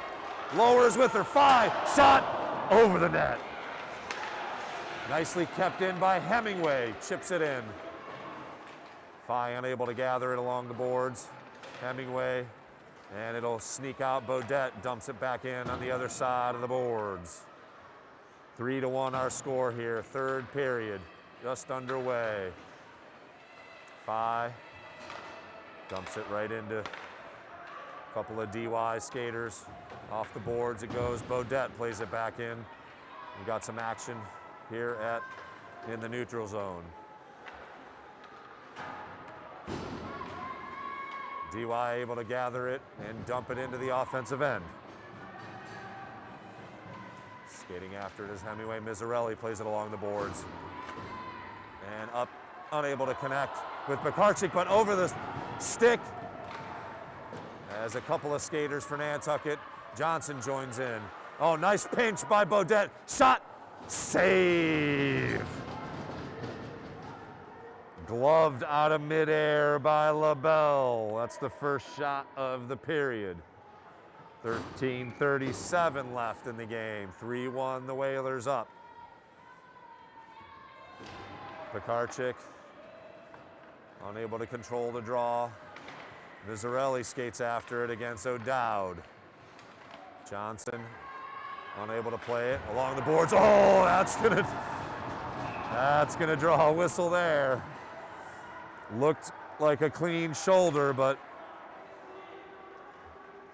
Lowers with her, Phi, shot! Over the net. Nicely kept in by Hemingway, chips it in. Phi unable to gather it along the boards. Hemingway, and it'll sneak out. Bodette dumps it back in on the other side of the boards. 3-1 our score here, third period, just underway. Phi dumps it right into a couple of DY skaters. Off the boards it goes. Bodette plays it back in. We got some action here in the neutral zone. DY able to gather it and dump it into the offensive end. Skating after it is Hemingway. Mizzarelli plays it along the boards. And up, unable to connect with Pekarchik, but over the stick as a couple of skaters for Nantucket. Johnson joins in. Oh, nice pinch by Bodette. Shot, save. Gloved out of midair by LaBelle. That's the first shot of the period. 13:37 left in the game. 3-1, the Whalers up. Pekarchik unable to control the draw. Mizzarelli skates after it against O'Dowd. Johnson unable to play it along the boards. Oh, that's gonna draw a whistle there. Looked like a clean shoulder, but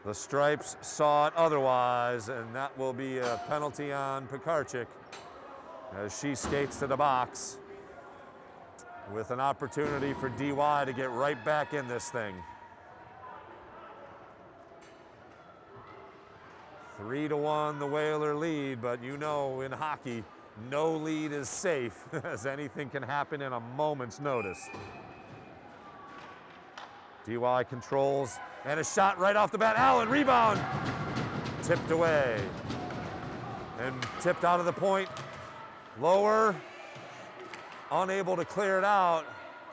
the Stripes saw it otherwise, and that will be a penalty on Pekarchik as she skates to the box with an opportunity for DY to get right back in this thing. 3-1, the Whaler lead, but you know in hockey, no lead is safe as anything can happen in a moment's notice. DY controls, and a shot right off the bat. Allen, rebound, tipped away, and tipped out of the point. Lower, unable to clear it out,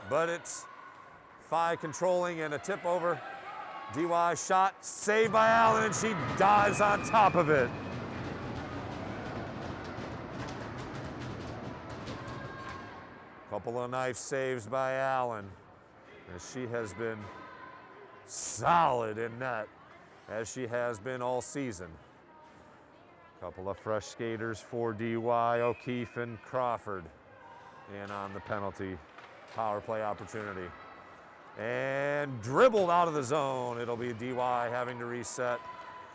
but it's Phi controlling and a tip over. DY shot, saved by Allen, and she dives on top of it. Couple of nice saves by Allen, as she has been solid in net, as she has been all season. Couple of fresh skaters for DY, O'Keefe and Crawford, in on the penalty power play opportunity. And dribbled out of the zone. It'll be DY having to reset,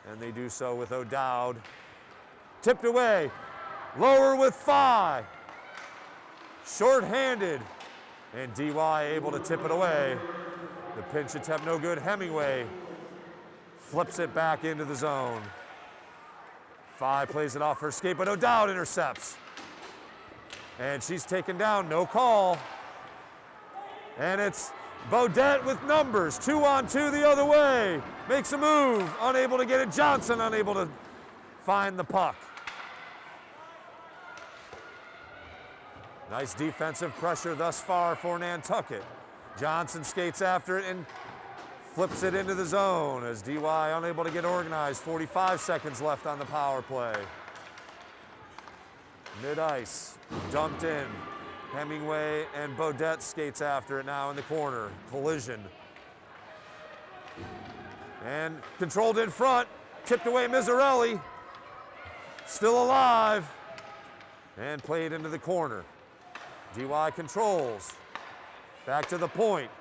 and they do so with O'Dowd. Tipped away, lower with Phi. Short-handed, and DY able to tip it away. The pinch attempt no good. Hemingway flips it back into the zone. Fi plays it off her skate, but O'Dowd intercepts. And she's taken down, no call. And it's Bodette with numbers, 2-on-2 the other way. Makes a move, unable to get it. Johnson unable to find the puck. Nice defensive pressure thus far for Nantucket. Johnson skates after it and flips it into the zone as DY unable to get organized. 45 seconds left on the power play. Mid-ice, dumped in. Hemingway and Bodette skates after it now in the corner. Collision. And controlled in front, tipped away Mizzarelli. Still alive. And played into the corner. DY controls. Back to the point.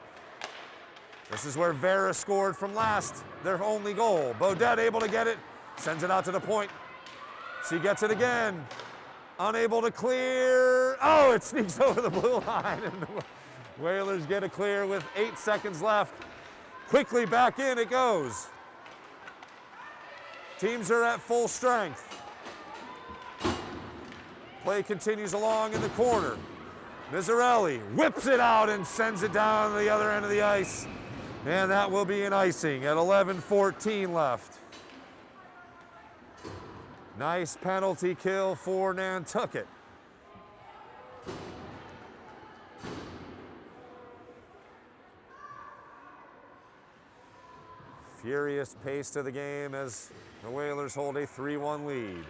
This is where Vera scored from last, their only goal. Bodette able to get it, sends it out to the point. She gets it again. Unable to clear. Oh, it sneaks over the blue line, and the Whalers get a clear with 8 seconds left. Quickly back in it goes. Teams are at full strength. Play continues along in the corner. Mizzarelli whips it out and sends it down to the other end of the ice. And that will be an icing at 11:14 left. Nice penalty kill for Nantucket. Furious pace to the game as the Whalers hold a 3-1 lead.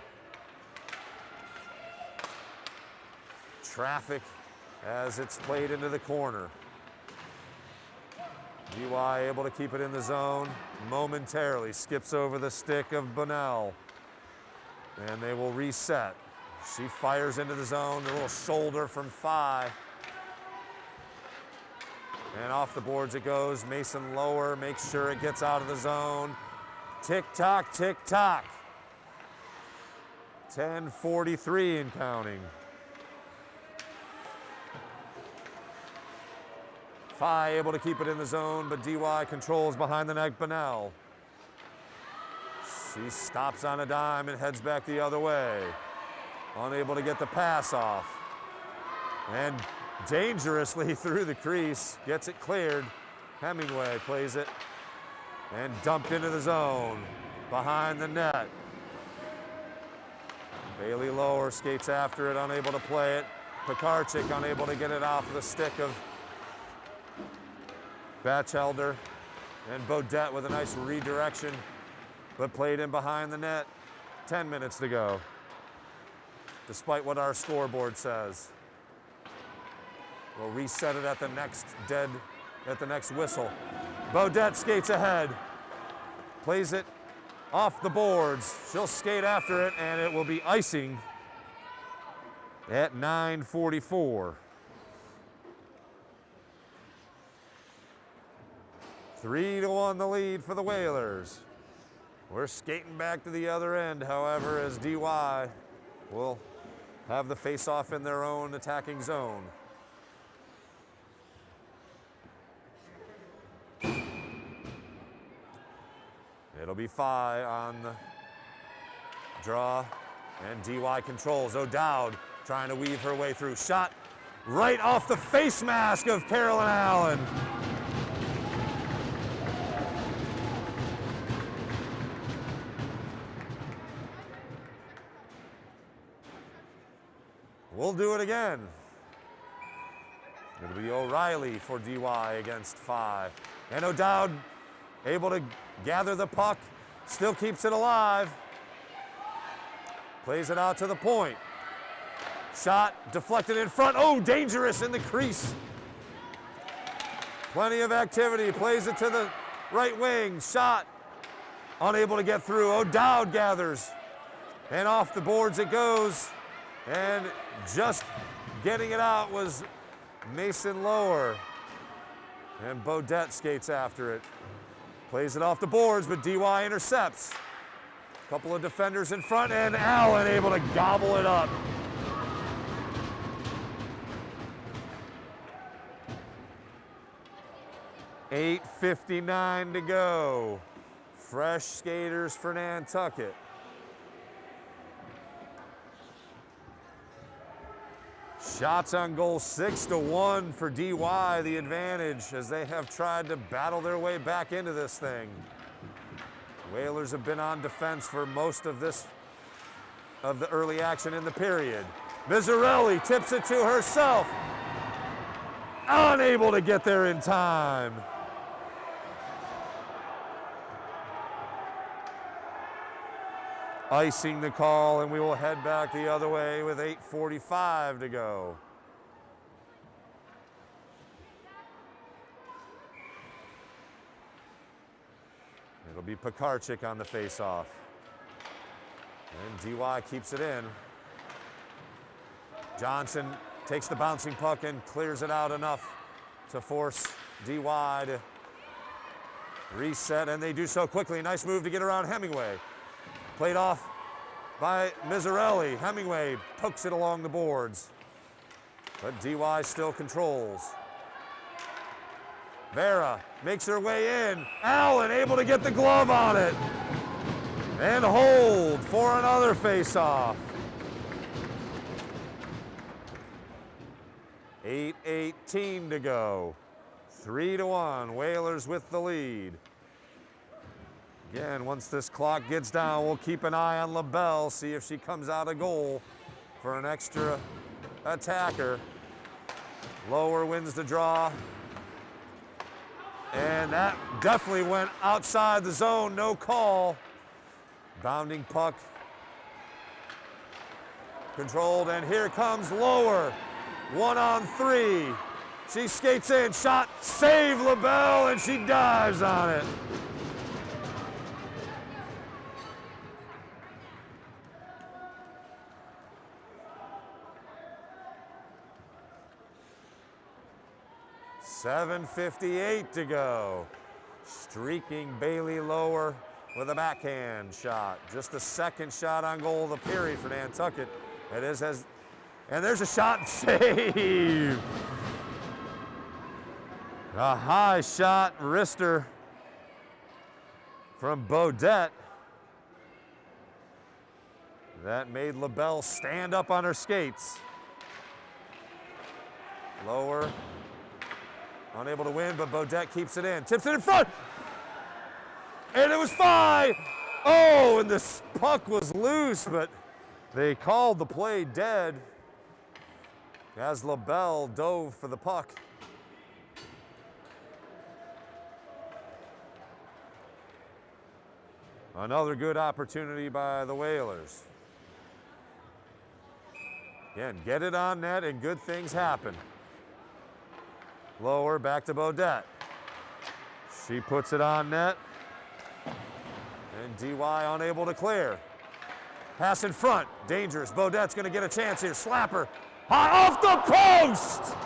Traffic as it's played into the corner. DY able to keep it in the zone momentarily. Skips over the stick of Bunnell. And they will reset. She fires into the zone. A little shoulder from Fi. And off the boards it goes. Mason Lower makes sure it gets out of the zone. Tick-tock, tick-tock. 10:43 and counting. Fi able to keep it in the zone, but DY controls behind the net Bunnell. She stops on a dime and heads back the other way. Unable to get the pass off. And dangerously through the crease, gets it cleared. Hemingway plays it and dumped into the zone behind the net. Bailey Lower skates after it, unable to play it. Pekarczyk unable to get it off the stick of Batchelder. And Bodette with a nice redirection, but played in behind the net. 10 minutes to go, despite what our scoreboard says. We'll reset it at the next whistle. Bodette skates ahead, plays it off the boards. She'll skate after it, and it will be icing at 9:44. 3-1 the lead for the Whalers. We're skating back to the other end, however, as DY will have the face-off in their own attacking zone. It'll be Fi on the draw, and DY controls. O'Dowd trying to weave her way through. Shot right off the face mask of Carolyn Allen. We'll do it again. It'll be O'Reilly for DY against Fi. And O'Dowd able to gather the puck, still keeps it alive. Plays it out to the point. Shot deflected in front. Oh, dangerous in the crease. Plenty of activity. Plays it to the right wing. Shot unable to get through. O'Dowd gathers. And off the boards it goes. And just getting it out was Mason Lower. And Bodette skates after it. Plays it off the boards, but DY intercepts. A couple of defenders in front, and Allen able to gobble it up. $8:59 to go. Fresh skaters for Nantucket. Shots on goal 6-1 for DY, the advantage as they have tried to battle their way back into this thing. Whalers have been on defense for most of the early action in the period. Mizzarelli tips it to herself. Unable to get there in time. Icing the call, and we will head back the other way with 8:45 to go. It'll be Pekarczyk on the faceoff. And DY keeps it in. Johnson takes the bouncing puck and clears it out enough to force DY to reset, and they do so quickly. Nice move to get around Hemingway. Played off by Mizzarelli. Hemingway pokes it along the boards, but DY still controls. Vera makes her way in. Allen able to get the glove on it and hold for another face-off. 8:18 to go. 3-1, Whalers with the lead. Again, once this clock gets down, we'll keep an eye on LaBelle, see if she comes out of goal for an extra attacker. Lower wins the draw. And that definitely went outside the zone, no call. Bounding puck. Controlled, and here comes Lower. 1-on-3. She skates in, shot, save LaBelle, and she dives on it. $7:58 to go. Streaking Bailey Lower with a backhand shot. Just the second shot on goal of the period for Nantucket. It is and there's a shot and save. A high shot wrister from Beaudet. That made LaBelle stand up on her skates. Lower. Unable to win, but Beaudet keeps it in. Tips it in front. And it was fine. Oh, and this puck was loose, but they called the play dead as LaBelle dove for the puck. Another good opportunity by the Whalers. Again, get it on net and good things happen. Lower, back to Beaudet. She puts it on net. And DY unable to clear. Pass in front, dangerous. Beaudet's gonna get a chance here. Slapper, high off the post!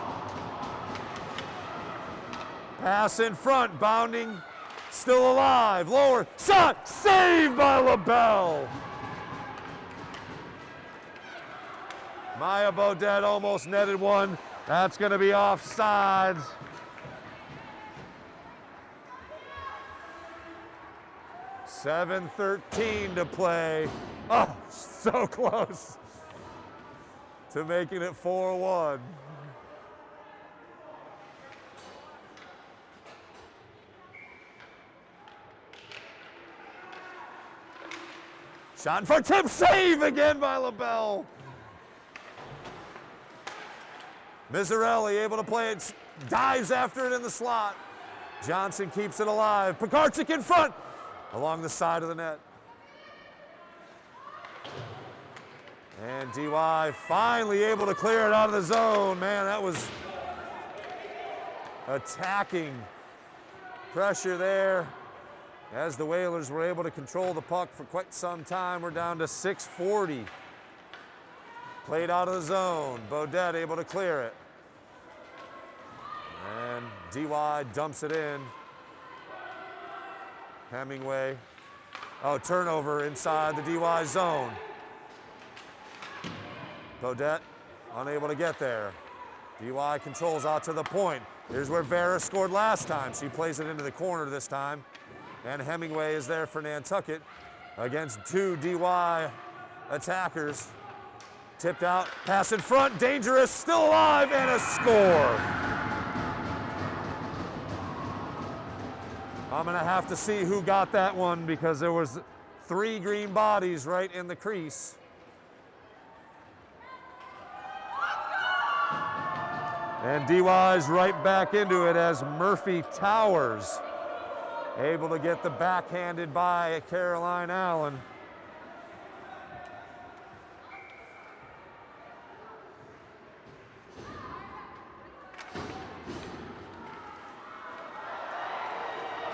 Pass in front, bounding, still alive. Lower, shot, saved by LaBelle. Maya Beaudet almost netted one. That's going to be offsides. $7:13 to play. Oh, so close to making it 4-1. Shot for tip, save again by LaBelle. Mizzarelli able to play it, dives after it in the slot. Johnson keeps it alive. Pekarczyk in front, along the side of the net. And DY finally able to clear it out of the zone. Man, that was attacking pressure there. As the Whalers were able to control the puck for quite some time, we're down to 6:40. Played out of the zone. Beaudet able to clear it. And DY dumps it in. Hemingway. Oh, turnover inside the DY zone. Beaudet unable to get there. DY controls out to the point. Here's where Vera scored last time. She plays it into the corner this time. And Hemingway is there for Nantucket against two DY attackers. Tipped out, pass in front, dangerous, still alive, and a score. I'm gonna have to see who got that one because there was 3 green bodies right in the crease. And DY's right back into it as Murphy Towers able to get the backhanded by Caroline Allen.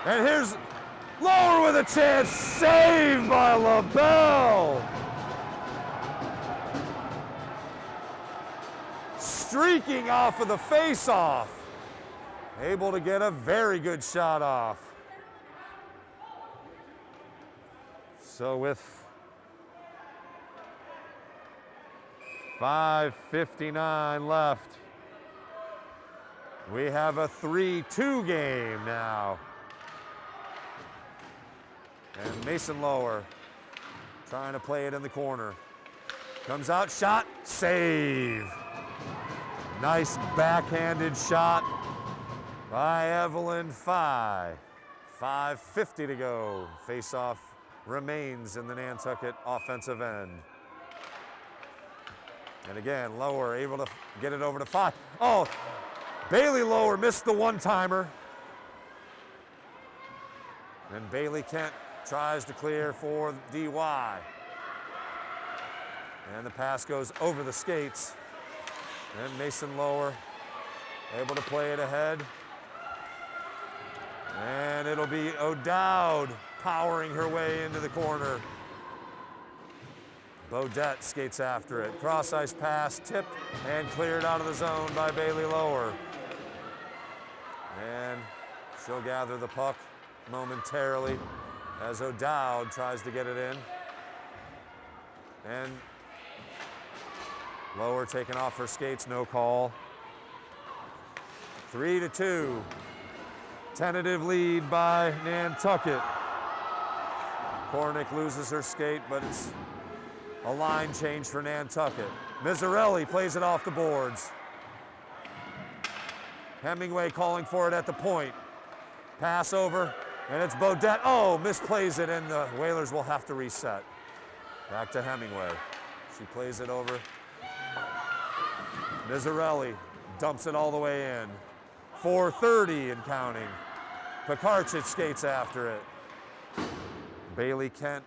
And here's Lower with a chance, saved by LaBelle. Streaking off of the face-off. Able to get a very good shot off. So with 5:59 left, we have a 3-2 game now. And Mason Lower trying to play it in the corner. Comes out, shot, save. Nice backhanded shot by Evelyn Fye. 5:50 to go. Face-off remains in the Nantucket offensive end. And again, Lower able to get it over to Fye. Oh, Bailey Lower missed the one-timer. And Bailey Kent tries to clear for DY. And the pass goes over the skates. And Mason Lower able to play it ahead. And it'll be O'Dowd powering her way into the corner. Bodette skates after it. Cross ice pass, tipped and cleared out of the zone by Bailey Lower. And she'll gather the puck momentarily as O'Dowd tries to get it in. And Lower taking off her skates, no call. 3-2. Tentative lead by Nantucket. Kornick loses her skate, but it's a line change for Nantucket. Mizzarelli plays it off the boards. Hemingway calling for it at the point. Pass over, and it's Bodette. Oh, misplays it, and the Whalers will have to reset. Back to Hemingway. She plays it over. Mizzarelli dumps it all the way in. 4:30 and counting. Pekarchich skates after it. Bailey Kent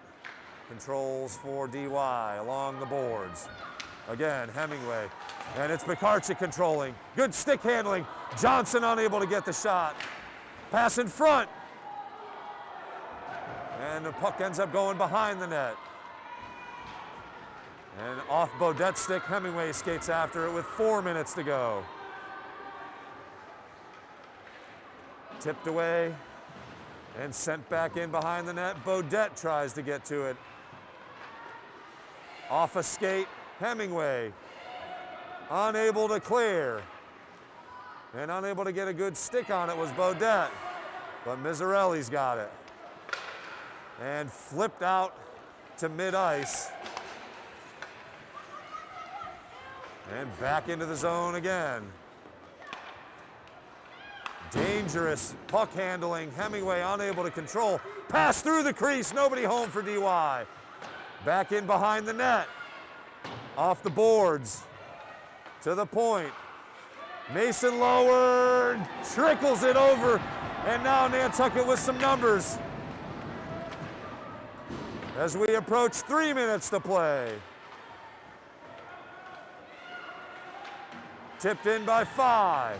controls for DY along the boards. Again, Hemingway. And it's Pekarchich controlling. Good stick handling. Johnson unable to get the shot. Pass in front. And the puck ends up going behind the net. And off Bodette's stick, Hemingway skates after it with 4 minutes to go. Tipped away and sent back in behind the net. Bodette tries to get to it. Off a skate, Hemingway unable to clear. And unable to get a good stick on it was Bodette. But Mizzarelli's got it. And flipped out to mid-ice. And back into the zone again. Dangerous puck handling. Hemingway unable to control. Pass through the crease. Nobody home for DY. Back in behind the net. Off the boards. To the point. Mason Lower trickles it over. And now Nantucket with some numbers. As we approach 3 minutes to play. Tipped in by Fye.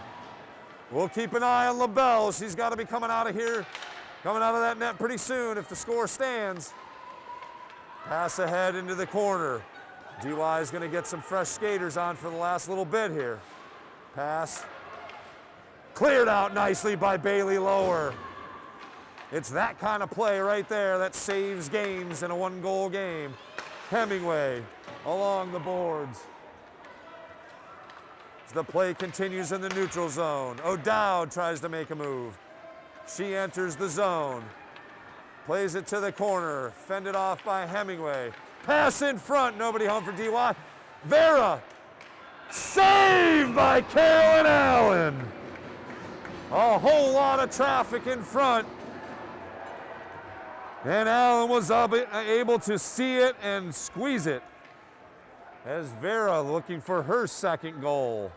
We'll keep an eye on LaBelle. She's got to be coming out of here, coming out of that net pretty soon if the score stands. Pass ahead into the corner. DY is going to get some fresh skaters on for the last little bit here. Pass. Cleared out nicely by Bailey Lower. It's that kind of play right there that saves games in a one-goal game. Hemingway along the boards. As the play continues in the neutral zone. O'Dowd tries to make a move. She enters the zone. Plays it to the corner. Fended off by Hemingway. Pass in front. Nobody home for DY. Vera, saved by Carolyn Allen. A whole lot of traffic in front. And Allen was able to see it and squeeze it as Vera looking for her second goal.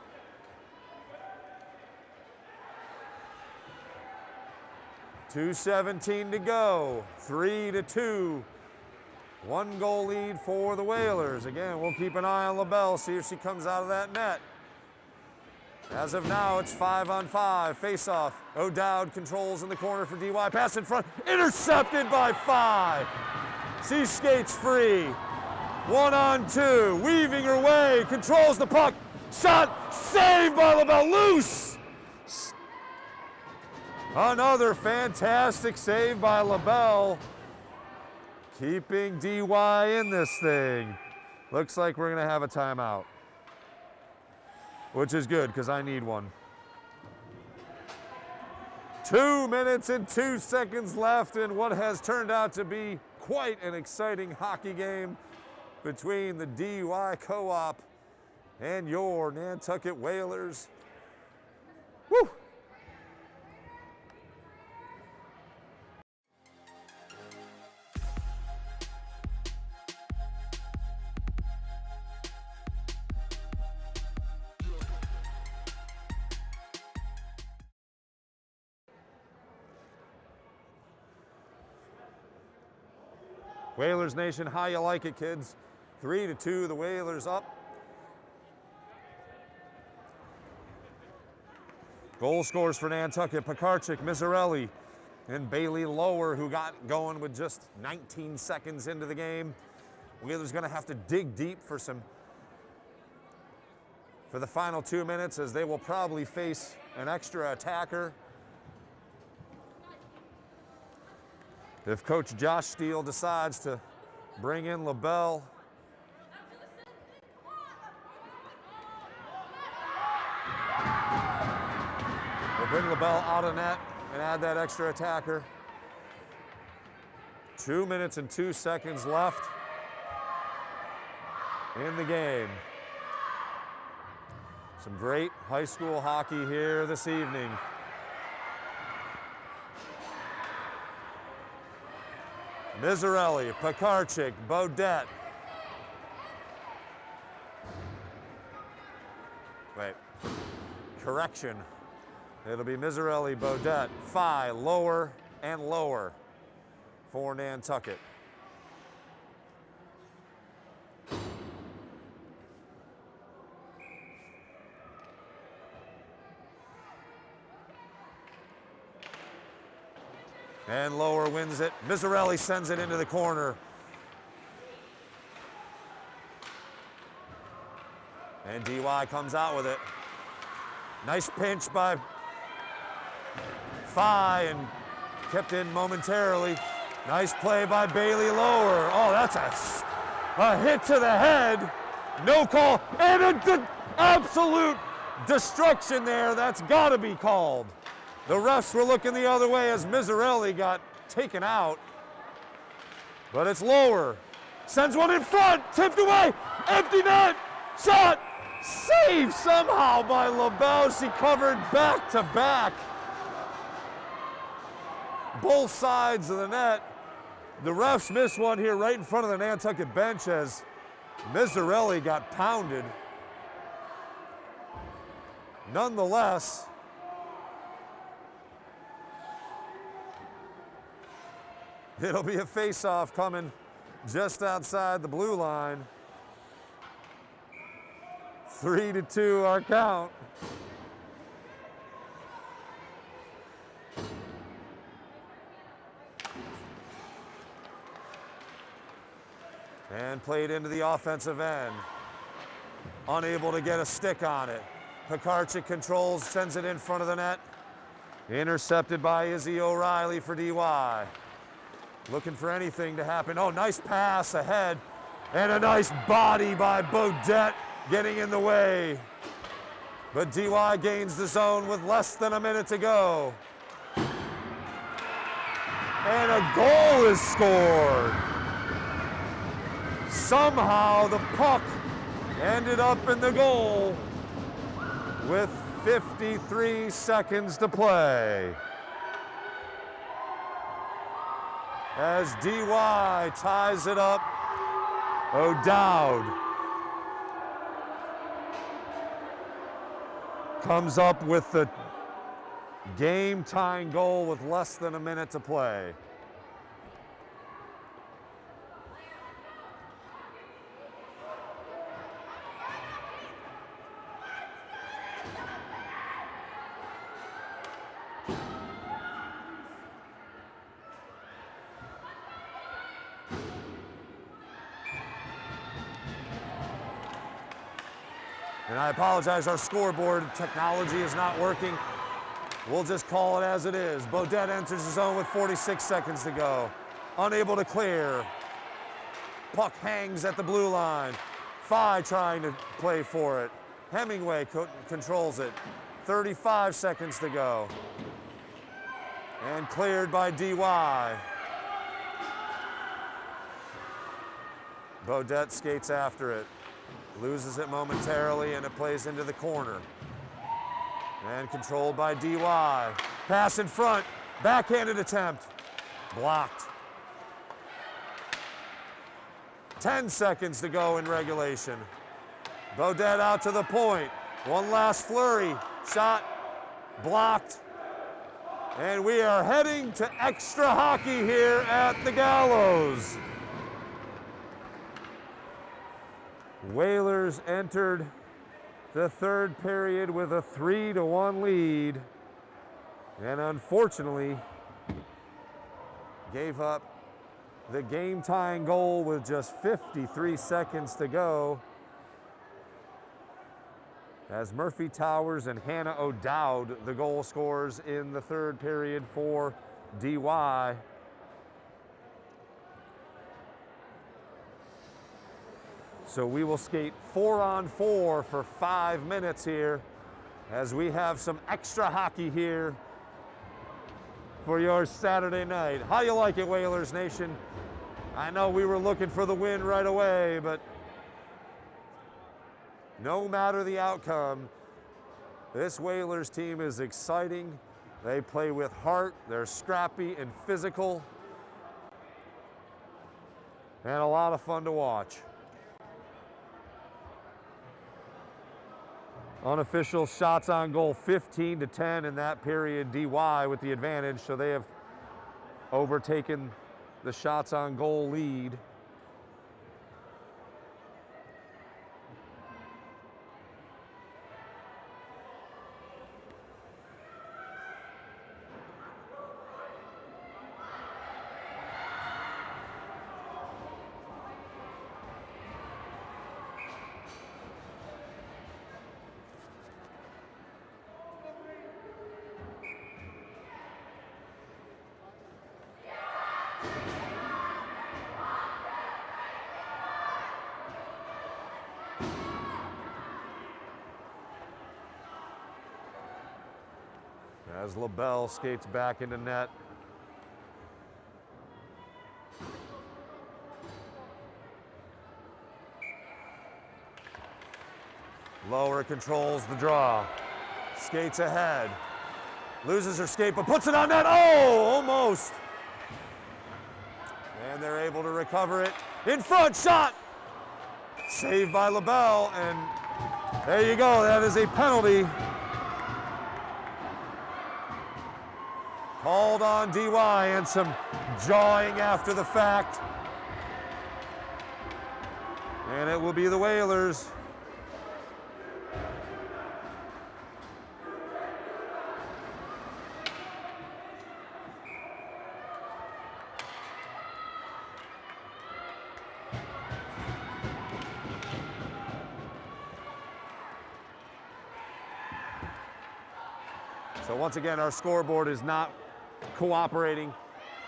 .2:17 to go, 3-2. 1 goal lead for the Whalers. Again, we'll keep an eye on LaBelle, see if she comes out of that net. As of now, it's 5-on-5, face-off. O'Dowd controls in the corner for DY, pass in front, intercepted by 5. She skates free. 1-on-2, weaving her way, controls the puck, shot, saved by LaBelle, loose! Another fantastic save by LaBelle. Keeping DY in this thing. Looks like we're gonna have a timeout, which is good because I need one. 2 minutes and 2 seconds left in what has turned out to be quite an exciting hockey game between the DY Co-op and your Nantucket Whalers. Woo! Whalers Nation, how you like it, kids? 3-2, the Whalers up. Goal scores for Nantucket, Pekarchik, Miserelli, and Bailey Lower, who got going with just 19 seconds into the game. Whalers gonna have to dig deep for the final 2 minutes, as they will probably face an extra attacker. If Coach Josh Steele decides to bring in LaBelle. We'll bring LaBelle out of net and add that extra attacker. 2 minutes and 2 seconds left in the game. Some great high school hockey here this evening. Miserelli, Pekarchik, Bodette. Wait, correction. It'll be Miserelli, Bodette, Phi, Lower, and Lower for Nantucket. And Lower wins it. Miserelli sends it into the corner. And DY comes out with it. Nice pinch by Phi and kept in momentarily. Nice play by Bailey Lower. Oh, that's a hit to the head. No call. And an absolute destruction there. That's got to be called. The refs were looking the other way as Miserelli got taken out. But it's Lower. Sends one in front, tipped away, empty net, shot, saved somehow by LaBelle. She covered back to back. Both sides of the net. The refs missed one here right in front of the Nantucket bench as Miserelli got pounded. Nonetheless, it'll be a face-off coming just outside the blue line. 3-2 our count. And played into the offensive end. Unable to get a stick on it. Pekarchik controls, sends it in front of the net. Intercepted by Izzy O'Reilly for DY. Looking for anything to happen. Oh, nice pass ahead. And a nice body by Bodette getting in the way. But DY gains the zone with less than a minute to go. And a goal is scored. Somehow the puck ended up in the goal with 53 seconds to play. As DY ties it up, O'Dowd comes up with the game-tying goal with less than a minute to play. And I apologize, our scoreboard technology is not working. We'll just call it as it is. Bodette enters the zone with 46 seconds to go. Unable to clear. Puck hangs at the blue line. Phi trying to play for it. Hemingway controls it. 35 seconds to go. And cleared by DY. Bodette skates after it. Loses it momentarily, and it plays into the corner. And controlled by DY. Pass in front, backhanded attempt. Blocked. 10 seconds to go in regulation. Bodette out to the point. One last flurry. Shot blocked. And we are heading to extra hockey here at the Gallows. Whalers entered the third period with a 3-1 lead, and unfortunately gave up the game-tying goal with just 53 seconds to go, as Murphy Towers and Hannah O'Dowd, the goal scorers in the third period for DY. So we will skate 4-on-4 for 5 minutes here, as we have some extra hockey here for your Saturday night. How you like it, Whalers Nation? I know we were looking for the win right away, but no matter the outcome, this Whalers team is exciting. They play with heart, they're scrappy and physical, and a lot of fun to watch. Unofficial shots on goal, 15-10 in that period. DY with the advantage, so they have overtaken the shots on goal lead. As LaBelle skates back into net. Lower controls the draw. Skates ahead. Loses her skate, but puts it on net. Oh, almost. And they're able to recover it. In front, shot. Saved by LaBelle, and there you go. That is a penalty. Called on DY, and some jawing after the fact. And it will be the Whalers. So once again, our scoreboard is not cooperating.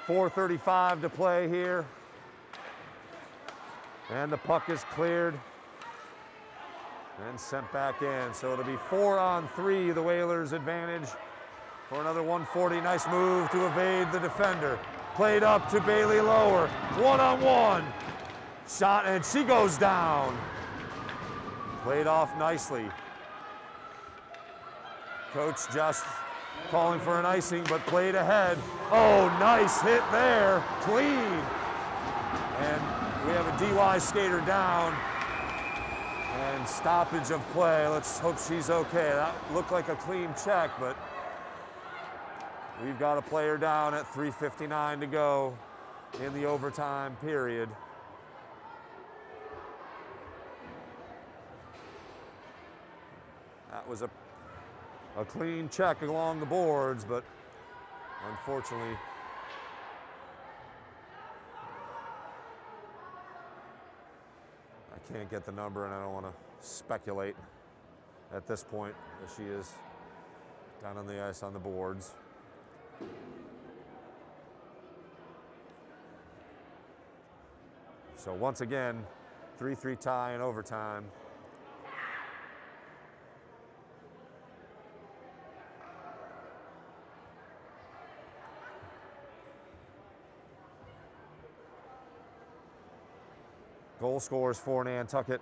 4:35 to play here. And the puck is cleared and sent back in. So it'll be 4-on-3, the Whalers' advantage for another 140. Nice move to evade the defender. Played up to Bailey Lower. 1-on-1. Shot, and she goes down. Played off nicely. Coach just calling for an icing, but played ahead. Oh, nice hit there, clean. And we have a DY skater down and stoppage of play. Let's hope she's okay. That looked like a clean check, but we've got a player down at 3:59 to go in the overtime period. That was a clean check along the boards, but unfortunately, I can't get the number and I don't want to speculate at this point as she is down on the ice on the boards. So once again, 3-3 tie in overtime. Goal scorers for Nantucket.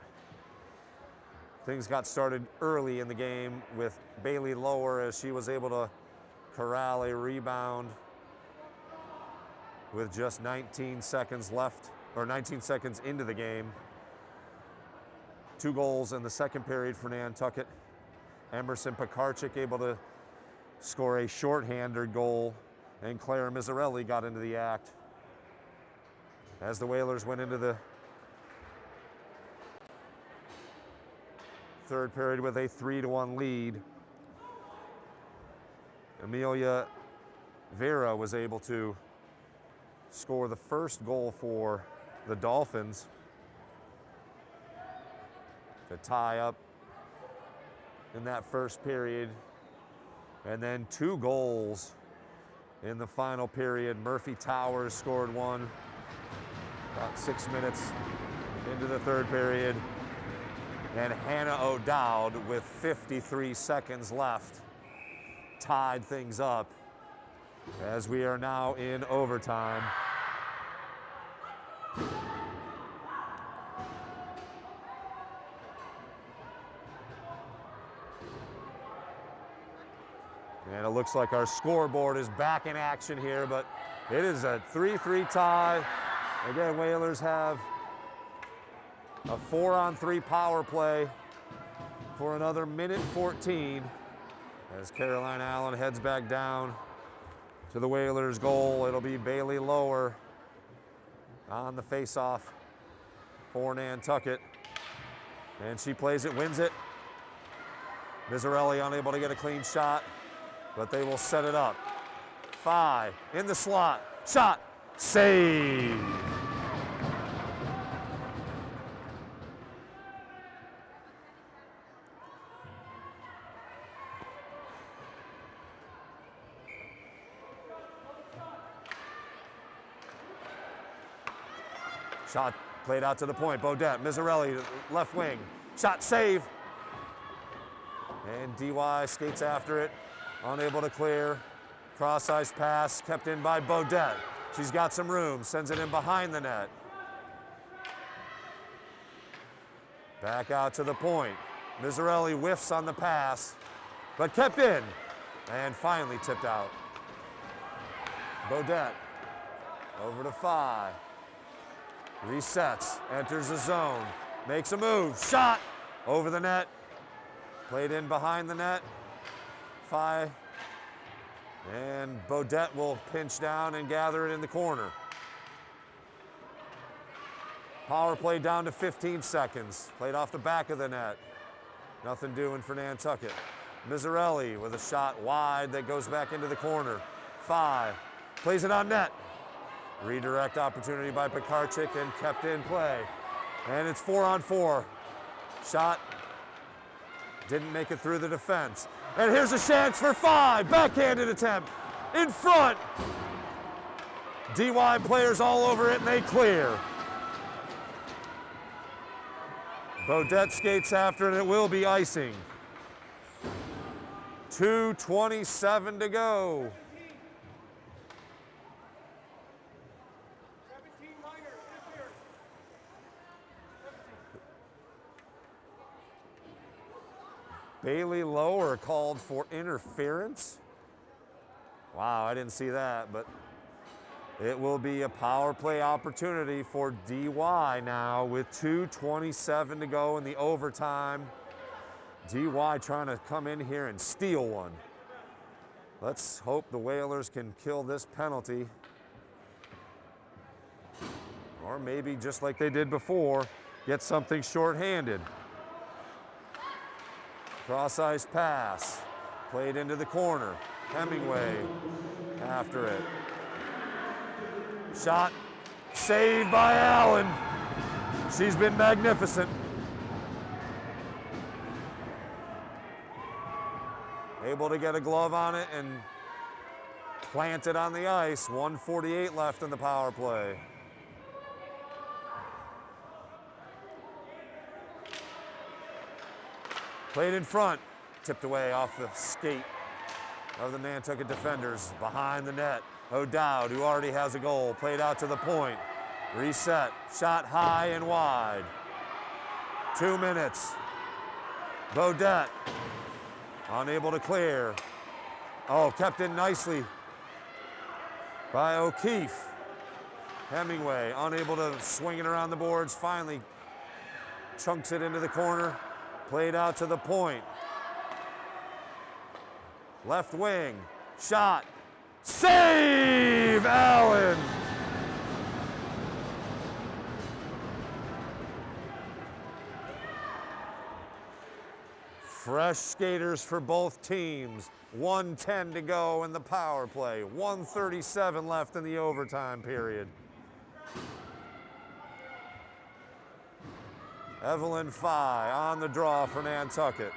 Things got started early in the game with Bailey Lower as she was able to corral a rebound with just 19 seconds left, or 19 seconds into the game. 2 goals in the second period for Nantucket. Emerson Pekarczyk able to score a shorthanded goal, and Claire Mizzarelli got into the act as the Whalers went into the third period with a 3-1 lead. Amelia Vera was able to score the first goal for the Dolphins to tie up in that first period. And then 2 goals in the final period. Murphy Towers scored one about 6 minutes into the third period. And Hannah O'Dowd, with 53 seconds left, tied things up as we are now in overtime. And it looks like our scoreboard is back in action here, but it is a 3-3 tie. Again, Whalers have a 4-on-3 power play for another minute 14 as Caroline Allen heads back down to the Whalers' goal. It'll be Bailey Lower on the faceoff for Nantucket. And she plays it, wins it. Mizzarelli unable to get a clean shot, but they will set it up. 5 in the slot, shot, save. Shot played out to the point. Bodette, Mizzarelli, left wing. Shot, save. And DY skates after it, unable to clear. Cross-ice pass kept in by Bodette. She's got some room, sends it in behind the net. Back out to the point. Mizzarelli whiffs on the pass, but kept in and finally tipped out. Bodette over to 5. Resets, enters the zone, makes a move, shot over the net, played in behind the net. 5, and Bodette will pinch down and gather it in the corner. Power play down to 15 seconds, played off the back of the net. Nothing doing for Nantucket. Mizzarelli with a shot wide that goes back into the corner. 5, plays it on net. Redirect opportunity by Pekarczyk and kept in play. And it's 4-on-4. Shot didn't make it through the defense. And here's a chance for 5. Backhanded attempt in front. DY players all over it and they clear. Bodette skates after it and it will be icing. 2:27 to go. Bailey Lower called for interference. Wow, I didn't see that, but it will be a power play opportunity for DY now with 2:27 to go in the overtime. DY trying to come in here and steal one. Let's hope the Whalers can kill this penalty. Or maybe just like they did before, get something shorthanded. Cross-ice pass, played into the corner. Hemingway after it. Shot saved by Allen. She's been magnificent. Able to get a glove on it and plant it on the ice. 1:48 left in the power play. Played in front, tipped away off the skate of the Nantucket defenders. Behind the net, O'Dowd, who already has a goal, played out to the point. Reset, shot high and wide. 2 minutes. Beaudet, unable to clear. Oh, kept in nicely by O'Keefe. Hemingway, unable to swing it around the boards, finally chunks it into the corner. Played out to the point. Left wing, shot, save, Allen. Fresh skaters for both teams. 1:10 to go in the power play. 1:37 left in the overtime period. Evelyn Fye on the draw for Nantucket.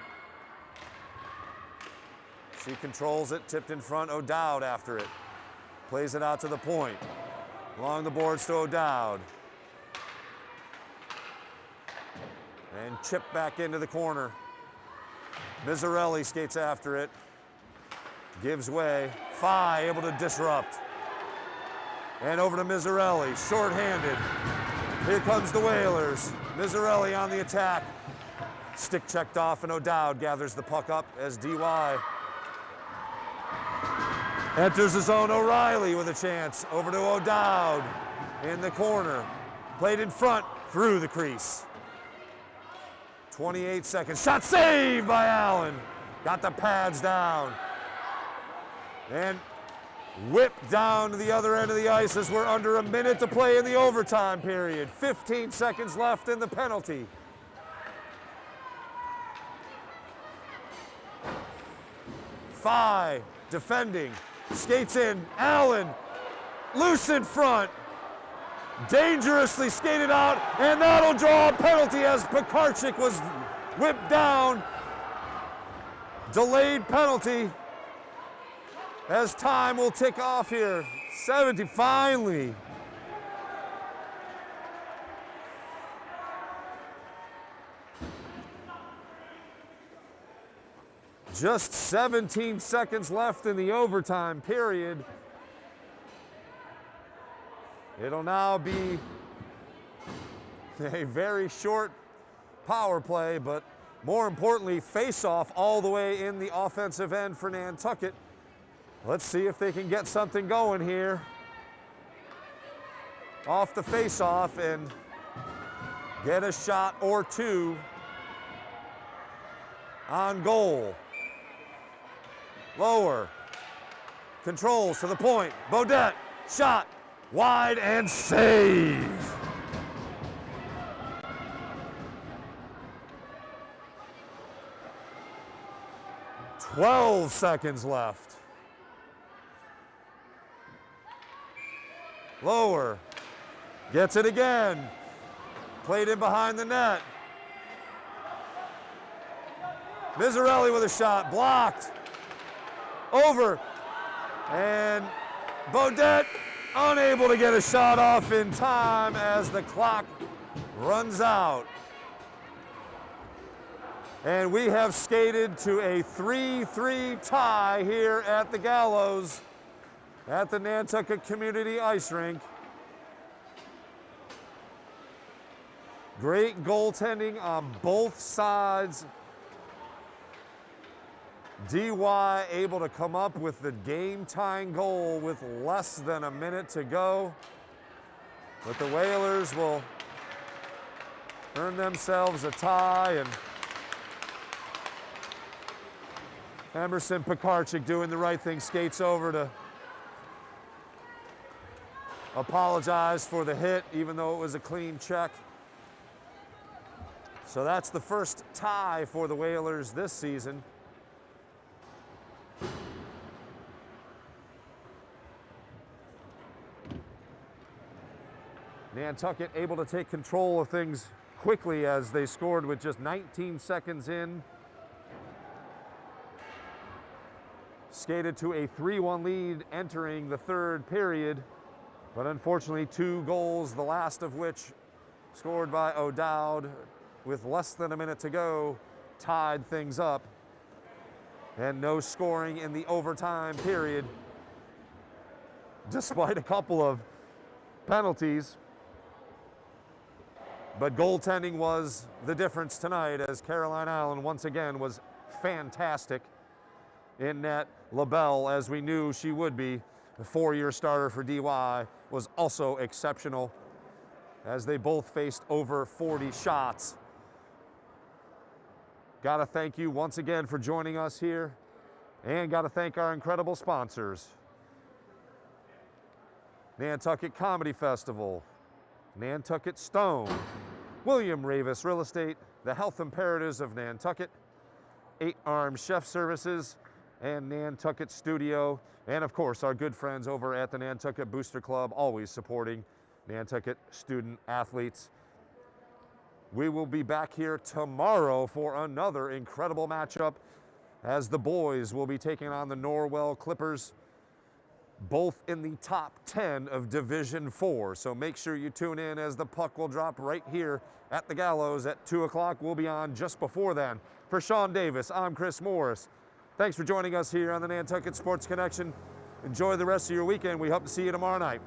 She controls it, tipped in front, O'Dowd after it. Plays it out to the point. Along the boards to O'Dowd. And chipped back into the corner. Mizzarelli skates after it. Gives way. Fye able to disrupt. And over to Mizzarelli, shorthanded. Here comes the Whalers. Mizzarelli on the attack. Stick checked off and O'Dowd gathers the puck up as DY enters the zone. O'Reilly with a chance. Over to O'Dowd in the corner. Played in front, through the crease. 28 seconds. Shot saved by Allen. Got the pads down. And whipped down to the other end of the ice as we're under a minute to play in the overtime period. 15 seconds left in the penalty. Fye defending, skates in, Allen, loose in front, dangerously skated out, and that'll draw a penalty as Pekarczyk was whipped down. Delayed penalty. As time will tick off here. 70 finally. Just 17 seconds left in the overtime period. It'll now be a very short power play, but more importantly, face-off all the way in the offensive end for Nantucket. Let's see if they can get something going here. Off the face-off and get a shot or two on goal. Lower, controls to the point. Beaudet, shot, wide and save. "12 seconds left. Lower, gets it again. Played in behind the net. Mizzarelli with a shot, blocked. Over, and Beaudet unable to get a shot off in time as the clock runs out. And we have skated to a 3-3 tie here at the Gallows at the Nantucket Community Ice Rink. Great goaltending on both sides DY able to come up with the game-tying goal with less than a minute to go. But the Whalers will earn themselves a tie, and Emerson Pekarczyk doing the right thing, skates over to apologize for the hit, even though it was a clean check. So that's the first tie for the Whalers this season. Nantucket able to take control of things quickly as they scored with just 19 seconds in. Skated to a 3-1 lead entering the third period, but unfortunately 2 goals, the last of which scored by O'Dowd with less than a minute to go, tied things up. And no scoring in the overtime period, despite a couple of penalties. But goaltending was the difference tonight, as Caroline Allen once again was fantastic in net. LaBelle, as we knew she would be, the 4-year starter for DY, was also exceptional as they both faced over 40 shots. Got to thank you once again for joining us here, and got to thank our incredible sponsors: Nantucket Comedy Festival, Nantucket Stone, William Ravis Real Estate, the Health Imperatives of Nantucket, 8 Armed Chef Services, and Nantucket Studio, and of course our good friends over at the Nantucket Booster Club, always supporting Nantucket student athletes. We will be back here tomorrow for another incredible matchup, as the boys will be taking on the Norwell Clippers, both in the top 10 of Division 4. So make sure you tune in, as the puck will drop right here at the Gallows at 2 o'clock. We'll be on just before then. For Sean Davis, I'm Chris Morris. Thanks for joining us here on the Nantucket Sports Connection. Enjoy the rest of your weekend. We hope to see you tomorrow night.